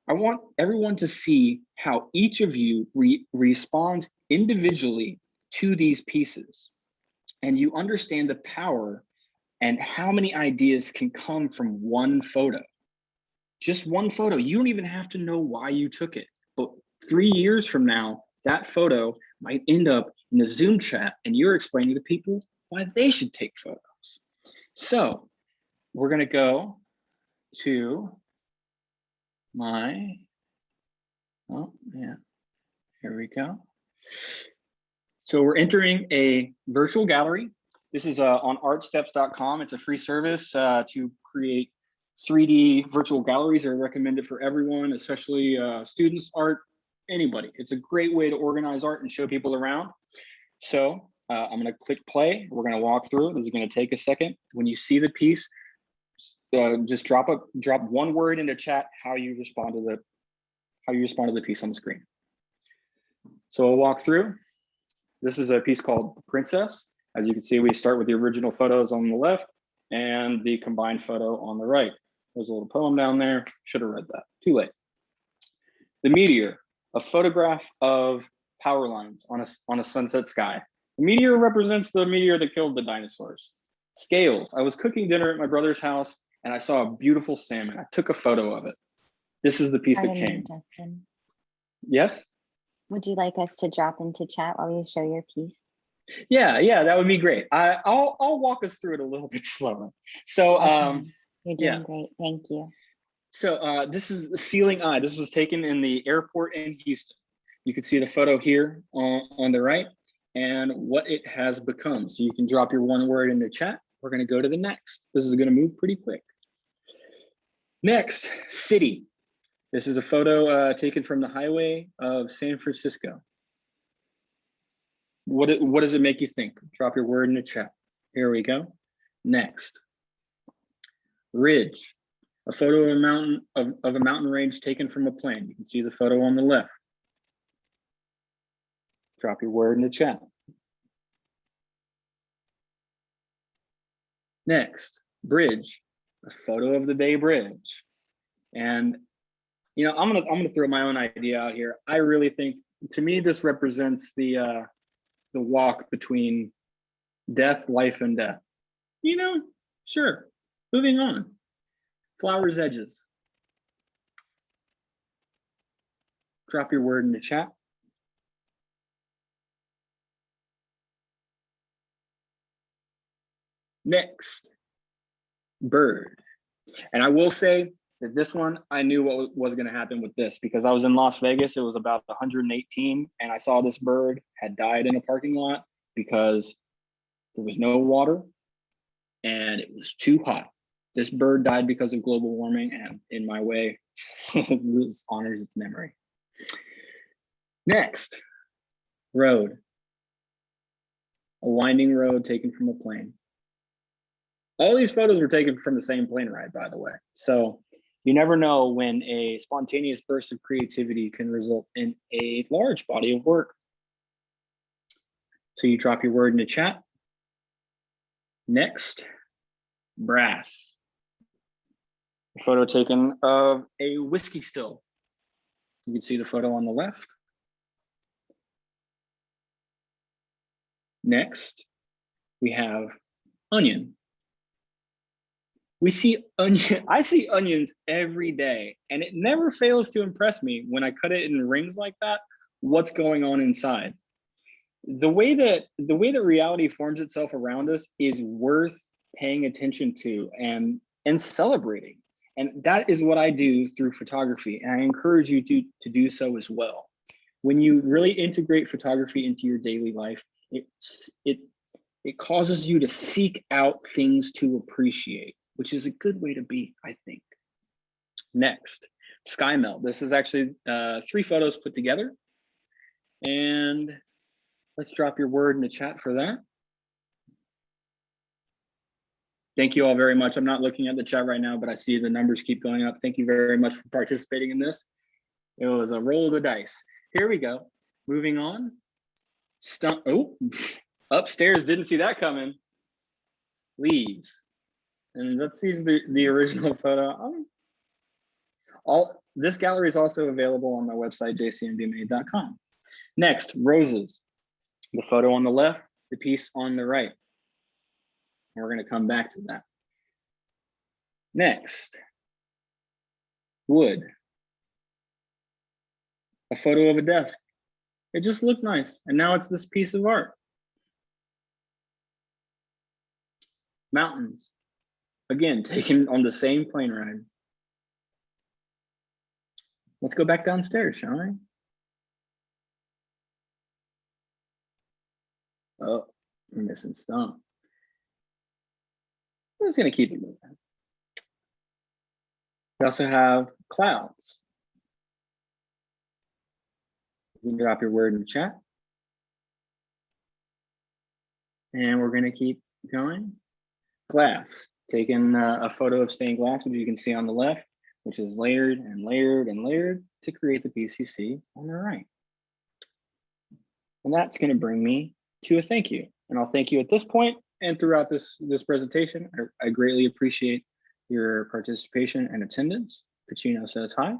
S2: I want everyone to see how each of you responds individually to these pieces. And you understand the power and how many ideas can come from one photo. Just one photo. You don't even have to know why you took it. But 3 years from now, that photo might end up in a Zoom chat and you're explaining to people why they should take photos. So we're going to go to here we go. So we're entering a virtual gallery. This is on artsteps.com. It's a free service to create 3D virtual galleries. Are recommended for everyone, especially students, art, anybody. It's a great way to organize art and show people around. So I'm going to click play. We're going to walk through it. This is going to take a second. When you see the piece, just drop one word into chat how you respond to the piece on the screen. So I'll walk through. This is a piece called Princess. As you can see, we start with the original photos on the left and the combined photo on the right. There's a little poem down there. Should have read that. Too late. The Meteor, a photograph of power lines on a sunset sky. The meteor represents the meteor that killed the dinosaurs. Scales. I was cooking dinner at my brother's house and I saw a beautiful salmon. I took a photo of it. This is the piece that came.
S1: Justin,
S2: Yes?
S1: would you like us to drop into chat while you show your piece?
S2: Yeah, that would be great. I'll walk us through it a little bit slower. So
S1: Okay. You're doing
S2: yeah.
S1: great. Thank you.
S2: So this is the ceiling eye. This was taken in the airport in Houston. You can see the photo here on the right and what it has become. So you can drop your one word in the chat. We're going to go to the next. This is going to move pretty quick. Next, city. This is a photo taken from the highway of San Francisco. What does it make you think? Drop your word in the chat. Here we go. Next. Ridge. A photo of a mountain range taken from a plane. You can see the photo on the left. Drop your word in the chat. Next, bridge. A photo of the Bay Bridge. And you know, I'm gonna throw my own idea out here. I really think, to me, this represents the walk between death, life, and death. You know, sure. Moving on. Flowers edges. Drop your word in the chat. Next, bird. And I will say that this one, I knew what was going to happen with this because I was in Las Vegas. It was about 118, and I saw this bird had died in a parking lot because there was no water and it was too hot. This bird died because of global warming, and in my way, this honors its memory. Next, road. A winding road taken from a plane. All these photos were taken from the same plane ride, by the way. So you never know when a spontaneous burst of creativity can result in a large body of work. So you drop your word in the chat. Next, brass. A photo taken of a whiskey still. You can see the photo on the left. Next, we have onion. We see onion. I see onions every day, and it never fails to impress me when I cut it in rings like that, what's going on inside. The way that reality forms itself around us is worth paying attention to and celebrating. And that is what I do through photography. And I encourage you to do so as well. When you really integrate photography into your daily life, it causes you to seek out things to appreciate, which is a good way to be, I think. Next, sky melt. This is actually 3 photos put together. And let's drop your word in the chat for that. Thank you all very much. I'm not looking at the chat right now, but I see the numbers keep going up. Thank you very much for participating in this. It was a roll of the dice. Here we go. Moving on. Oh, upstairs, didn't see that coming. Leaves. And let's see the original photo. This gallery is also available on my website, jcmdmade.com. Next, roses. The photo on the left, the piece on the right. And we're going to come back to that. Next, wood. A photo of a desk. It just looked nice. And now it's this piece of art. Mountains. Again, taken on the same plane ride. Let's go back downstairs, shall we? Oh, I'm missing stump. I'm just going to keep it moving. We also have clouds. You can drop your word in the chat. And we're going to keep going. Glass. Taking a photo of stained glass, which you can see on the left, which is layered and layered and layered to create the piece you see on the right. And that's going to bring me to a thank you. And I'll thank you at this point and throughout this presentation. I greatly appreciate your participation and attendance. Pacino says hi.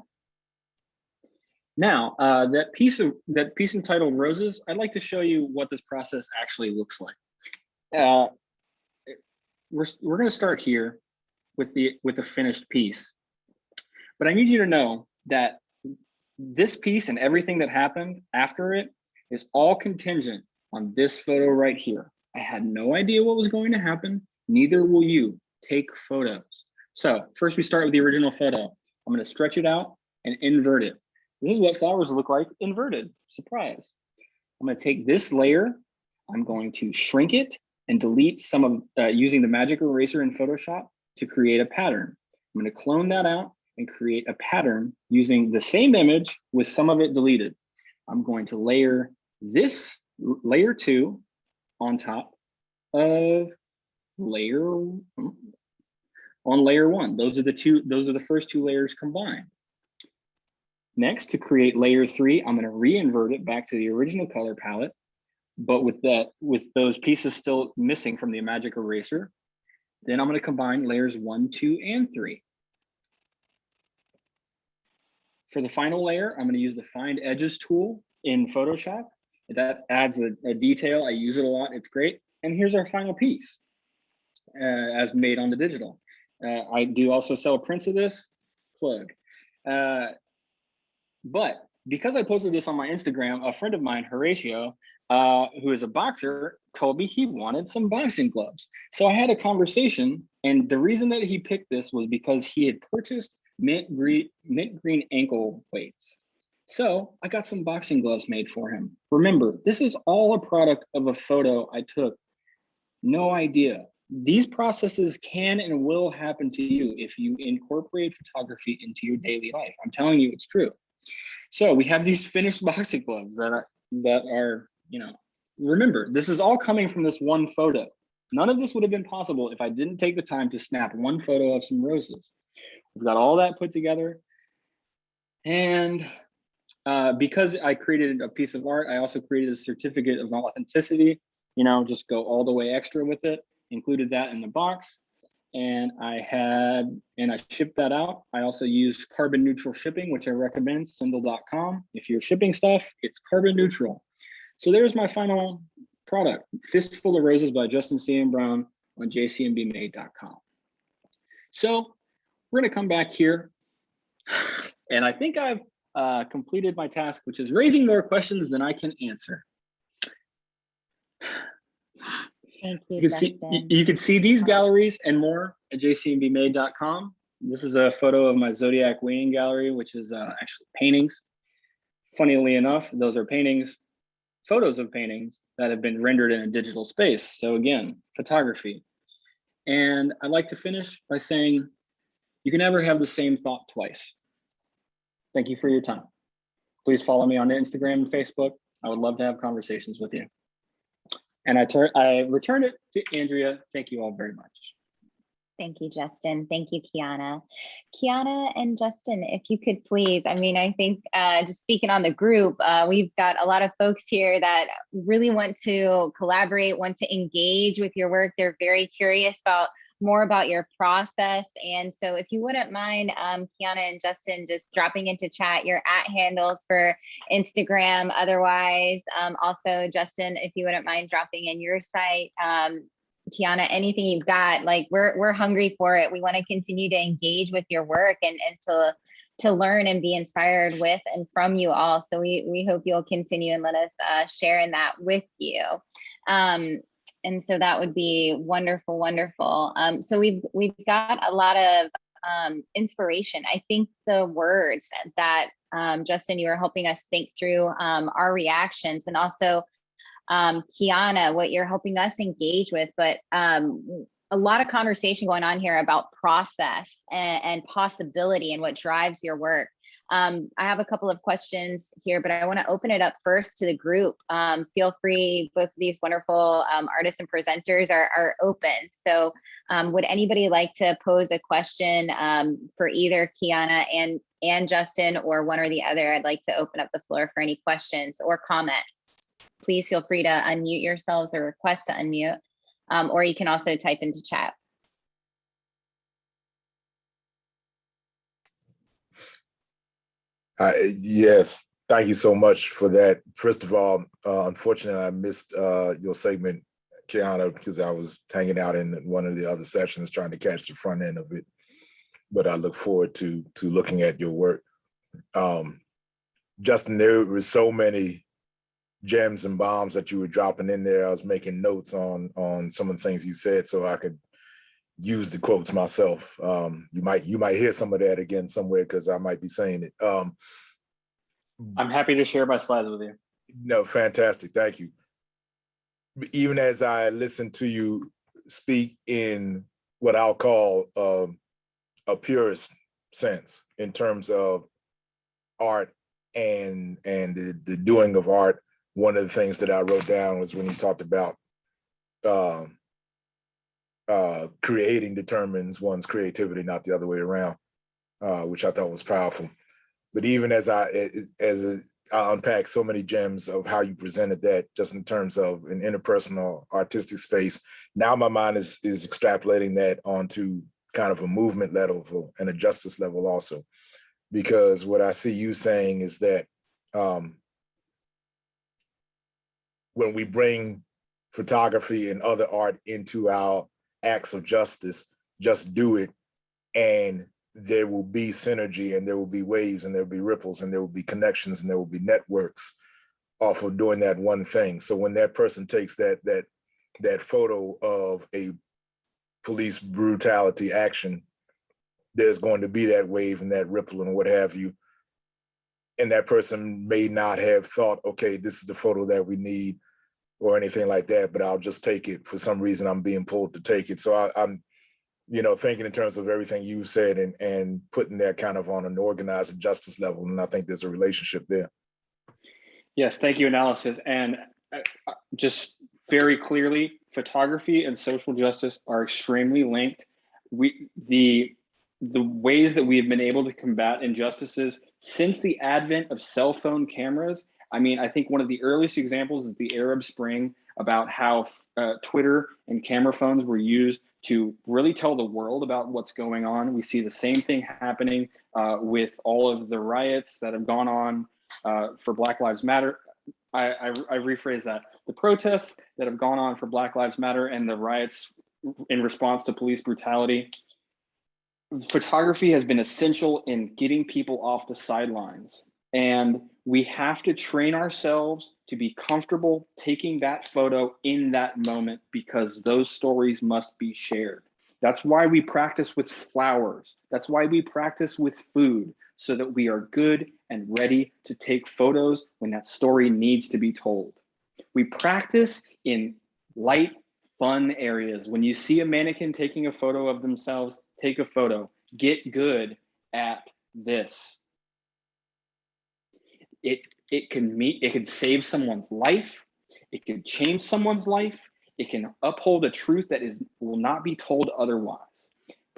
S2: Now, that piece entitled Roses, I'd like to show you what this process actually looks like. We're going to start here with the finished piece, but I need you to know that this piece and everything that happened after it is all contingent on this photo right here. I had no idea what was going to happen. Neither will you. Take photos. So first we start with the original photo. I'm going to stretch it out and invert it. This is what flowers look like inverted. Surprise. I'm going to take this layer. I'm going to shrink it and delete some of using the magic eraser in Photoshop to create a pattern. I'm going to clone that out and create a pattern using the same image with some of it deleted. I'm going to layer this layer 2 on top of layer 1. Those are the first 2 layers combined. Next, to create layer 3, I'm going to re-invert it back to the original color palette, but with those pieces still missing from the magic eraser. Then I'm going to combine layers 1, 2, and 3. For the final layer, I'm going to use the Find Edges tool in Photoshop. That adds a detail. I use it a lot. It's great. And here's our final piece as made on the digital. I do also sell prints of this, plug. But because I posted this on my Instagram, a friend of mine, Horatio, who is a boxer, told me he wanted some boxing gloves. So I had a conversation, and the reason that he picked this was because he had purchased mint green ankle weights. So I got some boxing gloves made for him. Remember, this is all a product of a photo I took. No idea. These processes can and will happen to you if you incorporate photography into your daily life. I'm telling you, it's true. So we have these finished boxing gloves that are, remember, this is all coming from this one photo. None of this would have been possible if I didn't take the time to snap one photo of some roses. We've got all that put together. And because I created a piece of art, I also created a certificate of authenticity, just go all the way extra with it, included that in the box. And I shipped that out. I also used carbon neutral shipping, which I recommend, Sindel.com. If you're shipping stuff, it's carbon neutral. So there's my final product, Fistful of Roses by Justin C. Brown on jcmbmade.com. So we're gonna come back here. And I think I've completed my task, which is raising more questions than I can answer.
S1: Thank you,
S2: Justin. You can see these galleries and more at jcmbmade.com. This is a photo of my Zodiac Weighing Gallery, which is actually paintings. Funnily enough, those are photos of paintings that have been rendered in a digital space. So again, photography. And I'd like to finish by saying, you can never have the same thought twice. Thank you for your time. Please follow me on Instagram and Facebook. I would love to have conversations with you. And I return it to Andrea. Thank you all very much.
S1: Thank you, Justin. Thank you, Kyanah. Kyanah and Justin, if you could please, I think just speaking on the group, we've got a lot of folks here that really want to collaborate, want to engage with your work. They're very curious more about your process. And so if you wouldn't mind, Kyanah and Justin, just dropping into chat your @handles for Instagram. Otherwise, also Justin, if you wouldn't mind dropping in your site. Kyanah, anything you've got, like we're hungry for it. We want to continue to engage with your work and to learn and be inspired with and from you all. So we hope you'll continue and let us share in that with you. And so that would be wonderful, wonderful. So we've got a lot of inspiration. I think the words that Justin, you were helping us think through our reactions, and also Kyanah, what you're helping us engage with, but a lot of conversation going on here about process and possibility and what drives your work. I have a couple of questions here, but I want to open it up first to the group. Feel free, both of these wonderful artists and presenters are open. So would anybody like to pose a question for either Kyanah and Justin, or one or the other? I'd like to open up the floor for any questions or comments. Please feel free to unmute yourselves or request to unmute, or you can also type into chat.
S7: Yes, thank you so much for that. First of all, unfortunately, I missed your segment, Kyanah, because I was hanging out in one of the other sessions trying to catch the front end of it. But I look forward to looking at your work. Justin, there were so many gems and bombs that you were dropping in there. I was making notes on some of the things you said so I could use the quotes myself. You might hear some of that again somewhere because I might be saying it.
S2: I'm happy to share my slides with you.
S7: No, fantastic, thank you. Even as I listen to you speak in what I'll call a purist sense in terms of art and the doing of art. One of the things that I wrote down was when he talked about creating determines one's creativity, not the other way around, which I thought was powerful. But even as I unpack so many gems of how you presented that, just in terms of an interpersonal artistic space, now my mind is extrapolating that onto kind of a movement level and a justice level also. Because what I see you saying is that when we bring photography and other art into our acts of justice, just do it, and there will be synergy, and there will be waves, and there will be ripples, and there will be connections, and there will be networks off of doing that one thing. So when that person takes that photo of a police brutality action, there's going to be that wave and that ripple and what have you. And that person may not have thought, okay, this is the photo that we need or anything like that, but I'll just take it. For some reason, I'm being pulled to take it. So I'm thinking in terms of everything you said and putting that kind of on an organized justice level. And I think there's a relationship there.
S2: Yes, thank you, analysis. And just very clearly, photography and social justice are extremely linked. The ways that we have been able to combat injustices since the advent of cell phone cameras. I mean, I think one of the earliest examples is the Arab Spring, about how Twitter and camera phones were used to really tell the world about what's going on. We see the same thing happening with all of the riots that have gone on for Black Lives Matter. I rephrase that. The protests that have gone on for Black Lives Matter and the riots in response to police brutality. Photography has been essential in getting people off the sidelines. And we have to train ourselves to be comfortable taking that photo in that moment, because those stories must be shared. That's why we practice with flowers. That's why we practice with food, so that we are good and ready to take photos when that story needs to be told. We practice in light, fun areas. When you see a mannequin taking a photo of themselves, take a photo. Get good at this. It can save someone's life. It can change someone's life. It can uphold a truth that will not be told otherwise.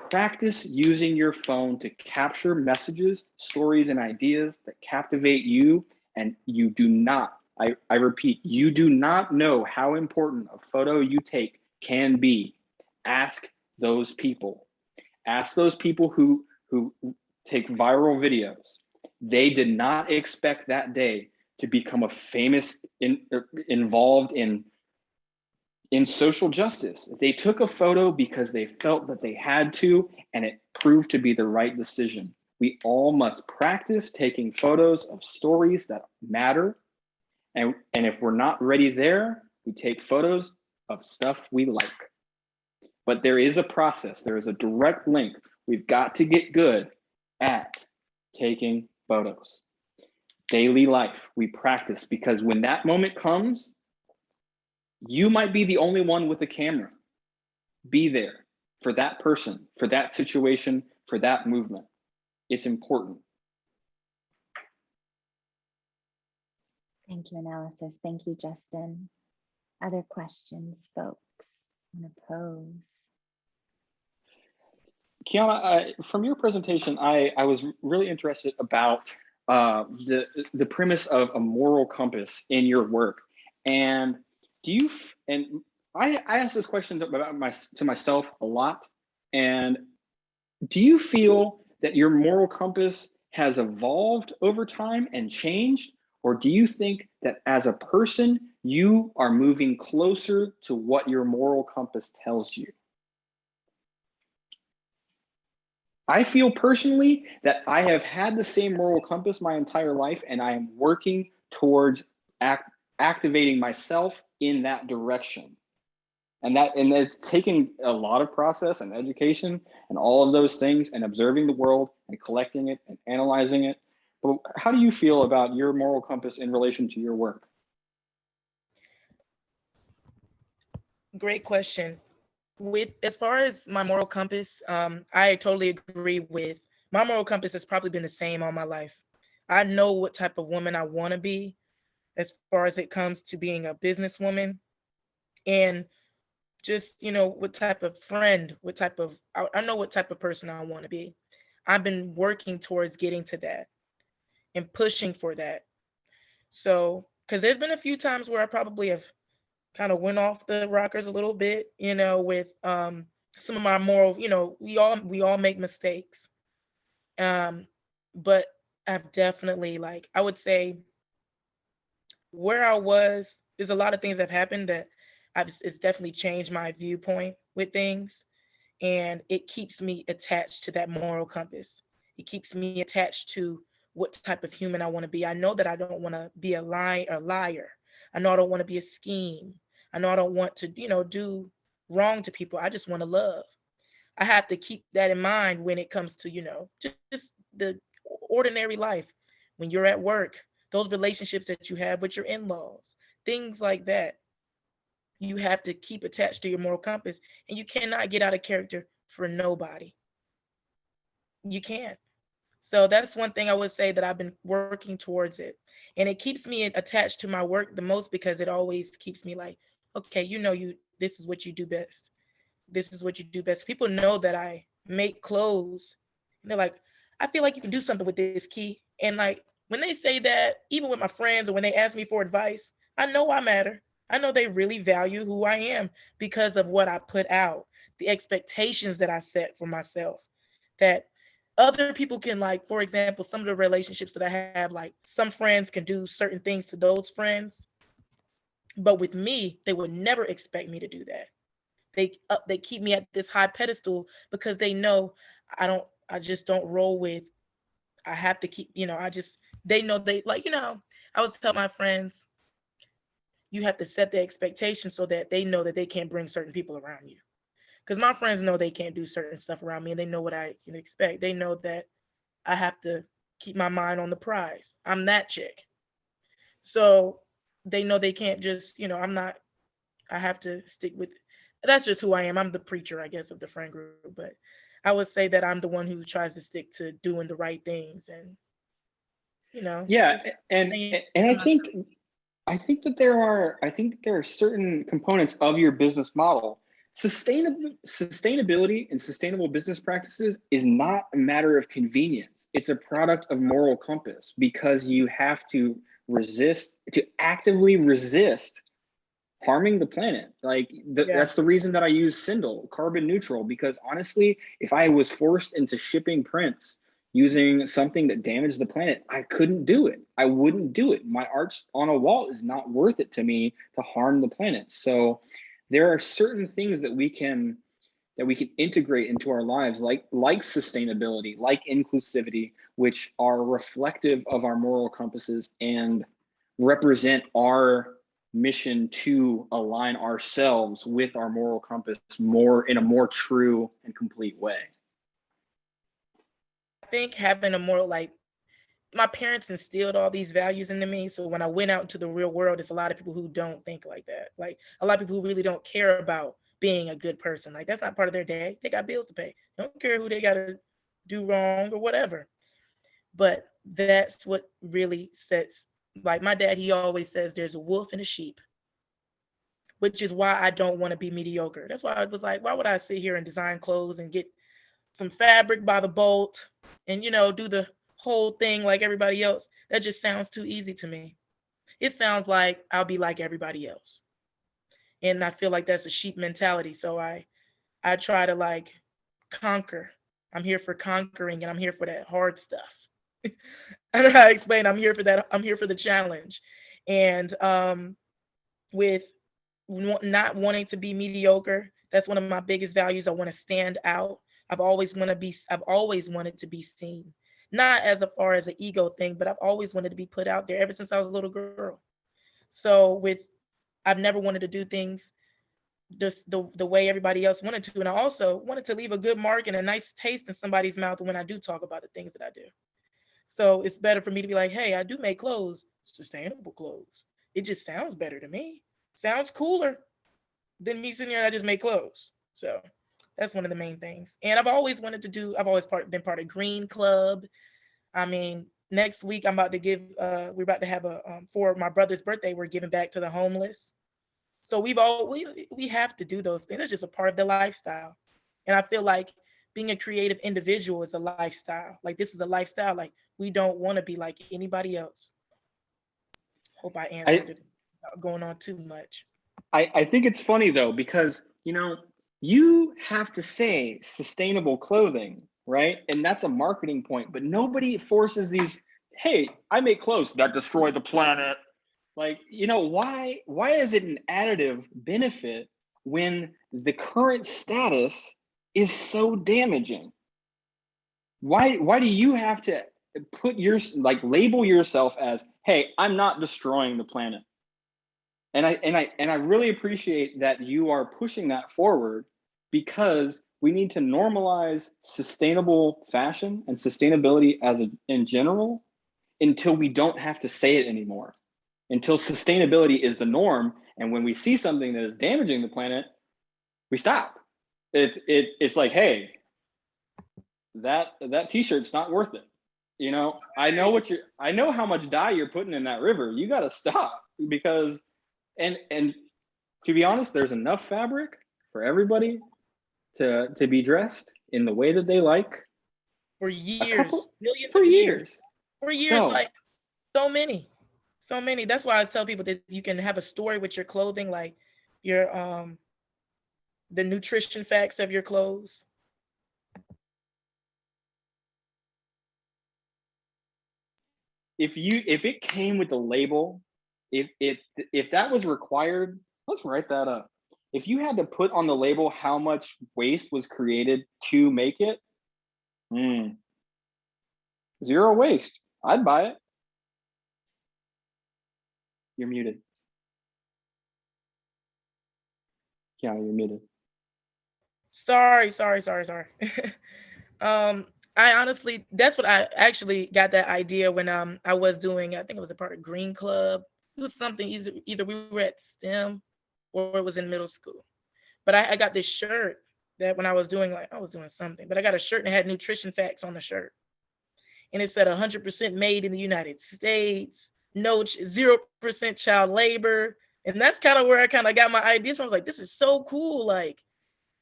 S2: Practice using your phone to capture messages, stories, and ideas that captivate you. And you do not, I repeat, you do not know how important a photo you take can be. Ask those people. Ask those people who take viral videos. They did not expect that day to become a famous, involved in social justice. They took a photo because they felt that they had to, and it proved to be the right decision. We all must practice taking photos of stories that matter. And if we're not ready there, we take photos of stuff we like. But there is a process. There is a direct link. We've got to get good at taking photos. Daily life, we practice, because when that moment comes, you might be the only one with a camera. Be there for that person, for that situation, for that movement. It's important.
S1: Thank you, analysis. Thank you, Justin. Other questions, folks? I'm gonna pose.
S2: Kyanah, from your presentation, I was really interested about the premise of a moral compass in your work. And I ask this question to myself a lot. And do you feel that your moral compass has evolved over time and changed? Or do you think that as a person, you are moving closer to what your moral compass tells you? I feel personally that I have had the same moral compass my entire life, and I am working towards activating myself in that direction. And it's taken a lot of process and education and all of those things, and observing the world and collecting it and analyzing it. But how do you feel about your moral compass in relation to your work?
S4: Great question. As far as my moral compass, I totally agree with my moral compass has probably been the same all my life. I know what type of woman I want to be as far as it comes to being a businesswoman, and just, what type of friend, I know what type of person I want to be. I've been working towards getting to that and pushing for that. So, because there's been a few times where I probably have kind of went off the rockers a little bit, with some of my moral, we all make mistakes. But I've definitely, like, I would say where I was, there's a lot of things that have happened that it's definitely changed my viewpoint with things. And it keeps me attached to that moral compass. It keeps me attached to what type of human I want to be. I know that I don't want to be a liar. I know I don't want to be a scheme. I know I don't want to, do wrong to people. I just want to love. I have to keep that in mind when it comes to, just the ordinary life. When you're at work, those relationships that you have with your in-laws, things like that. You have to keep attached to your moral compass, and you cannot get out of character for nobody. You can't. So that's one thing I would say that I've been working towards it. And it keeps me attached to my work the most because it always keeps me like, okay, this is what you do best. This is what you do best. People know that I make clothes. And they're like, I feel like you can do something with this, Key. And like, when they say that, even with my friends or when they ask me for advice, I know I matter. I know they really value who I am because of what I put out, the expectations that I set for myself, that other people can, like, for example, some of the relationships that I have, like some friends can do certain things to those friends, but with me, they would never expect me to do that. They keep me at this high pedestal because they know I just don't roll with, I have to keep, they know they like, I was telling my friends, you have to set the expectation so that they know that they can't bring certain people around you. Because my friends know they can't do certain stuff around me and they know what I can expect. They know that I have to keep my mind on the prize. I'm that chick. So they know they can't just, I have to stick with, that's just who I am. I'm the preacher, I guess, of the friend group. But I would say that I'm the one who tries to stick to doing the right things and,
S2: Yeah, and I think that there are certain components of your business model. Sustainability and sustainable business practices is not a matter of convenience. It's a product of moral compass, because you have to actively resist harming the planet. That's the reason that I use Sindel, carbon neutral, because honestly, if I was forced into shipping prints using something that damaged the planet, I couldn't do it. I wouldn't do it. My art on a wall is not worth it to me to harm the planet. So there are certain things that we can integrate into our lives, like sustainability, like inclusivity, which are reflective of our moral compasses and represent our mission to align ourselves with our moral compass in a more true and complete way.
S4: I think having a moral, like, my parents instilled all these values into me. So when I went out into the real world, it's a lot of people who don't think like that. Like a lot of people who really don't care about being a good person. Like that's not part of their day. They got bills to pay. They don't care who they got to do wrong or whatever. But that's what really sets, like my dad, he always says there's a wolf and a sheep, which is why I don't want to be mediocre. That's why I was like, why would I sit here and design clothes and get some fabric by the bolt and, do the whole thing like everybody else? That just sounds too easy to me. It sounds like I'll be like everybody else. And I feel like that's a sheep mentality. So I try to like conquer. I'm here for conquering and I'm here for that hard stuff. And I explain, I'm here for that. I'm here for the challenge. And with not wanting to be mediocre, that's one of my biggest values. I want to stand out. I've always wanted to be seen, not as far as an ego thing, but I've always wanted to be put out there ever since I was a little girl. So I've never wanted to do things just the way everybody else wanted to. And I also wanted to leave a good mark and a nice taste in somebody's mouth when I do talk about the things that I do. So it's better for me to be like, hey, I do make clothes, sustainable clothes. It just sounds better to me. Sounds cooler than me sitting here and I just make clothes. So That's one of the main things. And I've always been part of Green Club. I mean, next week I'm about to give, we're about to have for my brother's birthday, we're giving back to the homeless. So we have to do those things. It's just a part of the lifestyle. And I feel like being a creative individual is a lifestyle. Like, this is a lifestyle. Like, we don't want to be like anybody else. Hope I answered it without going on too much.
S2: I think it's funny though, because, you know, you have to say sustainable clothing, right? And that's a marketing point, but nobody forces these, hey, I make clothes that destroy the planet. Like, you know, why is it an additive benefit when the current status is so damaging? Why do you have to put label yourself as, hey, I'm not destroying the planet? And I really appreciate that you are pushing that forward, because we need to normalize sustainable fashion and sustainability in general until we don't have to say it anymore. Until sustainability is the norm, and when we see something that is damaging the planet, we stop. It's like, hey, that t-shirt's not worth it. You know, I know how much dye you're putting in that river. You got to stop, because and to be honest, there's enough fabric for everybody to be dressed in the way that they like
S4: for years, millions
S2: for
S4: of
S2: years.
S4: For years, like so many. That's why I tell people that you can have a story with your clothing, like your the nutrition facts of your clothes.
S2: If it came with a label, if that was required, let's write that up. If you had to put on the label how much waste was created to make it, zero waste, I'd buy it. You're muted. Yeah, you're muted.
S4: Sorry. I honestly, that's what I actually got that idea when I was doing, I think it was a part of Green Club. It was something, either we were at STEM or it was in middle school. But I got this shirt that when I was doing something, but I got a shirt and it had nutrition facts on the shirt. And it said 100% made in the United States, 0% child labor. And that's kind of where I kind of got my ideas from. I was like, this is so cool. Like,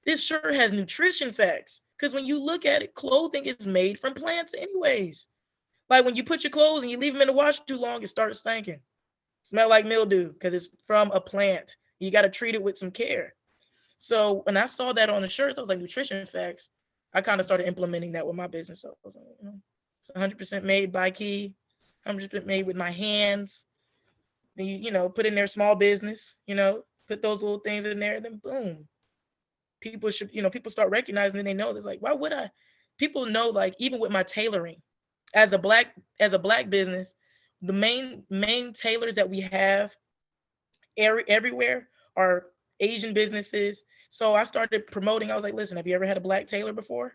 S4: this shirt has nutrition facts. Because when you look at it, clothing is made from plants anyways. Like, when you put your clothes and you leave them in the wash too long, it starts stinking. Smell like mildew because it's from a plant. You got to treat it with some care. So when I saw that on the shirts, I was like, nutrition facts. I kind of started implementing that with my business. So I was like, it's 100% made by Key, 100% made with my hands. Then you put in their small business, put those little things in there, then boom. People should, people start recognizing and they know this. Like, why would I? People know, like, even with my tailoring, as a black business, the main tailors that we have everywhere are Asian businesses. So I started promoting. I was like, listen, have you ever had a black tailor before?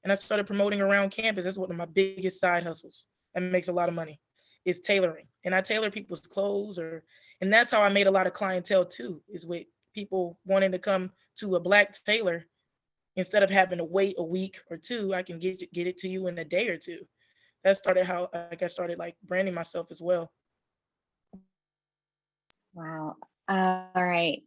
S4: And I started promoting around campus. That's one of my biggest side hustles and makes a lot of money, is tailoring. And I tailor people's clothes, and that's how I made a lot of clientele too, is with people wanting to come to a black tailor. Instead of having to wait a week or two, I can get it to you in a day or two. That started how I started like branding myself as well.
S1: Wow. All right.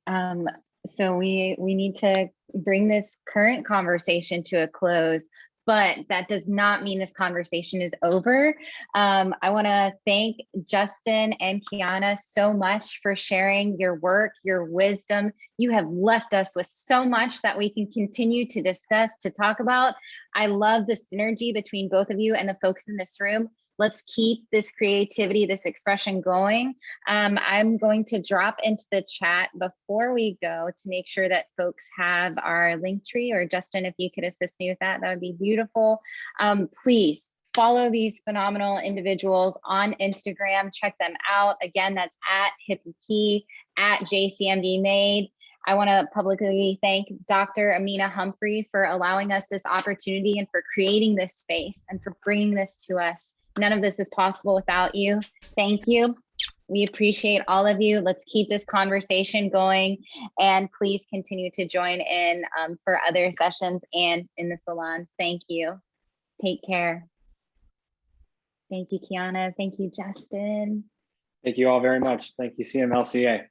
S1: So we need to bring this current conversation to a close, but that does not mean this conversation is over. I want to thank Justin and Kyanah so much for sharing your work, your wisdom. You have left us with so much that we can continue to discuss, to talk about. I love the synergy between both of you and the folks in this room. Let's keep this creativity, this expression going. I'm going to drop into the chat before we go to make sure that folks have our link tree, or Justin, if you could assist me with that, that would be beautiful. Please follow these phenomenal individuals on Instagram. Check them out. Again, that's at Hippie Key, at JCMB Made. I want to publicly thank Dr. Amina Humphrey for allowing us this opportunity and for creating this space and for bringing this to us. None of this is possible without you. Thank you. We appreciate all of you. Let's keep this conversation going, and please continue to join in for other sessions and in the salons. Thank you. Take care. Thank you, Kyanah. Thank you, Justin.
S2: Thank you all very much. Thank you, CMLCA.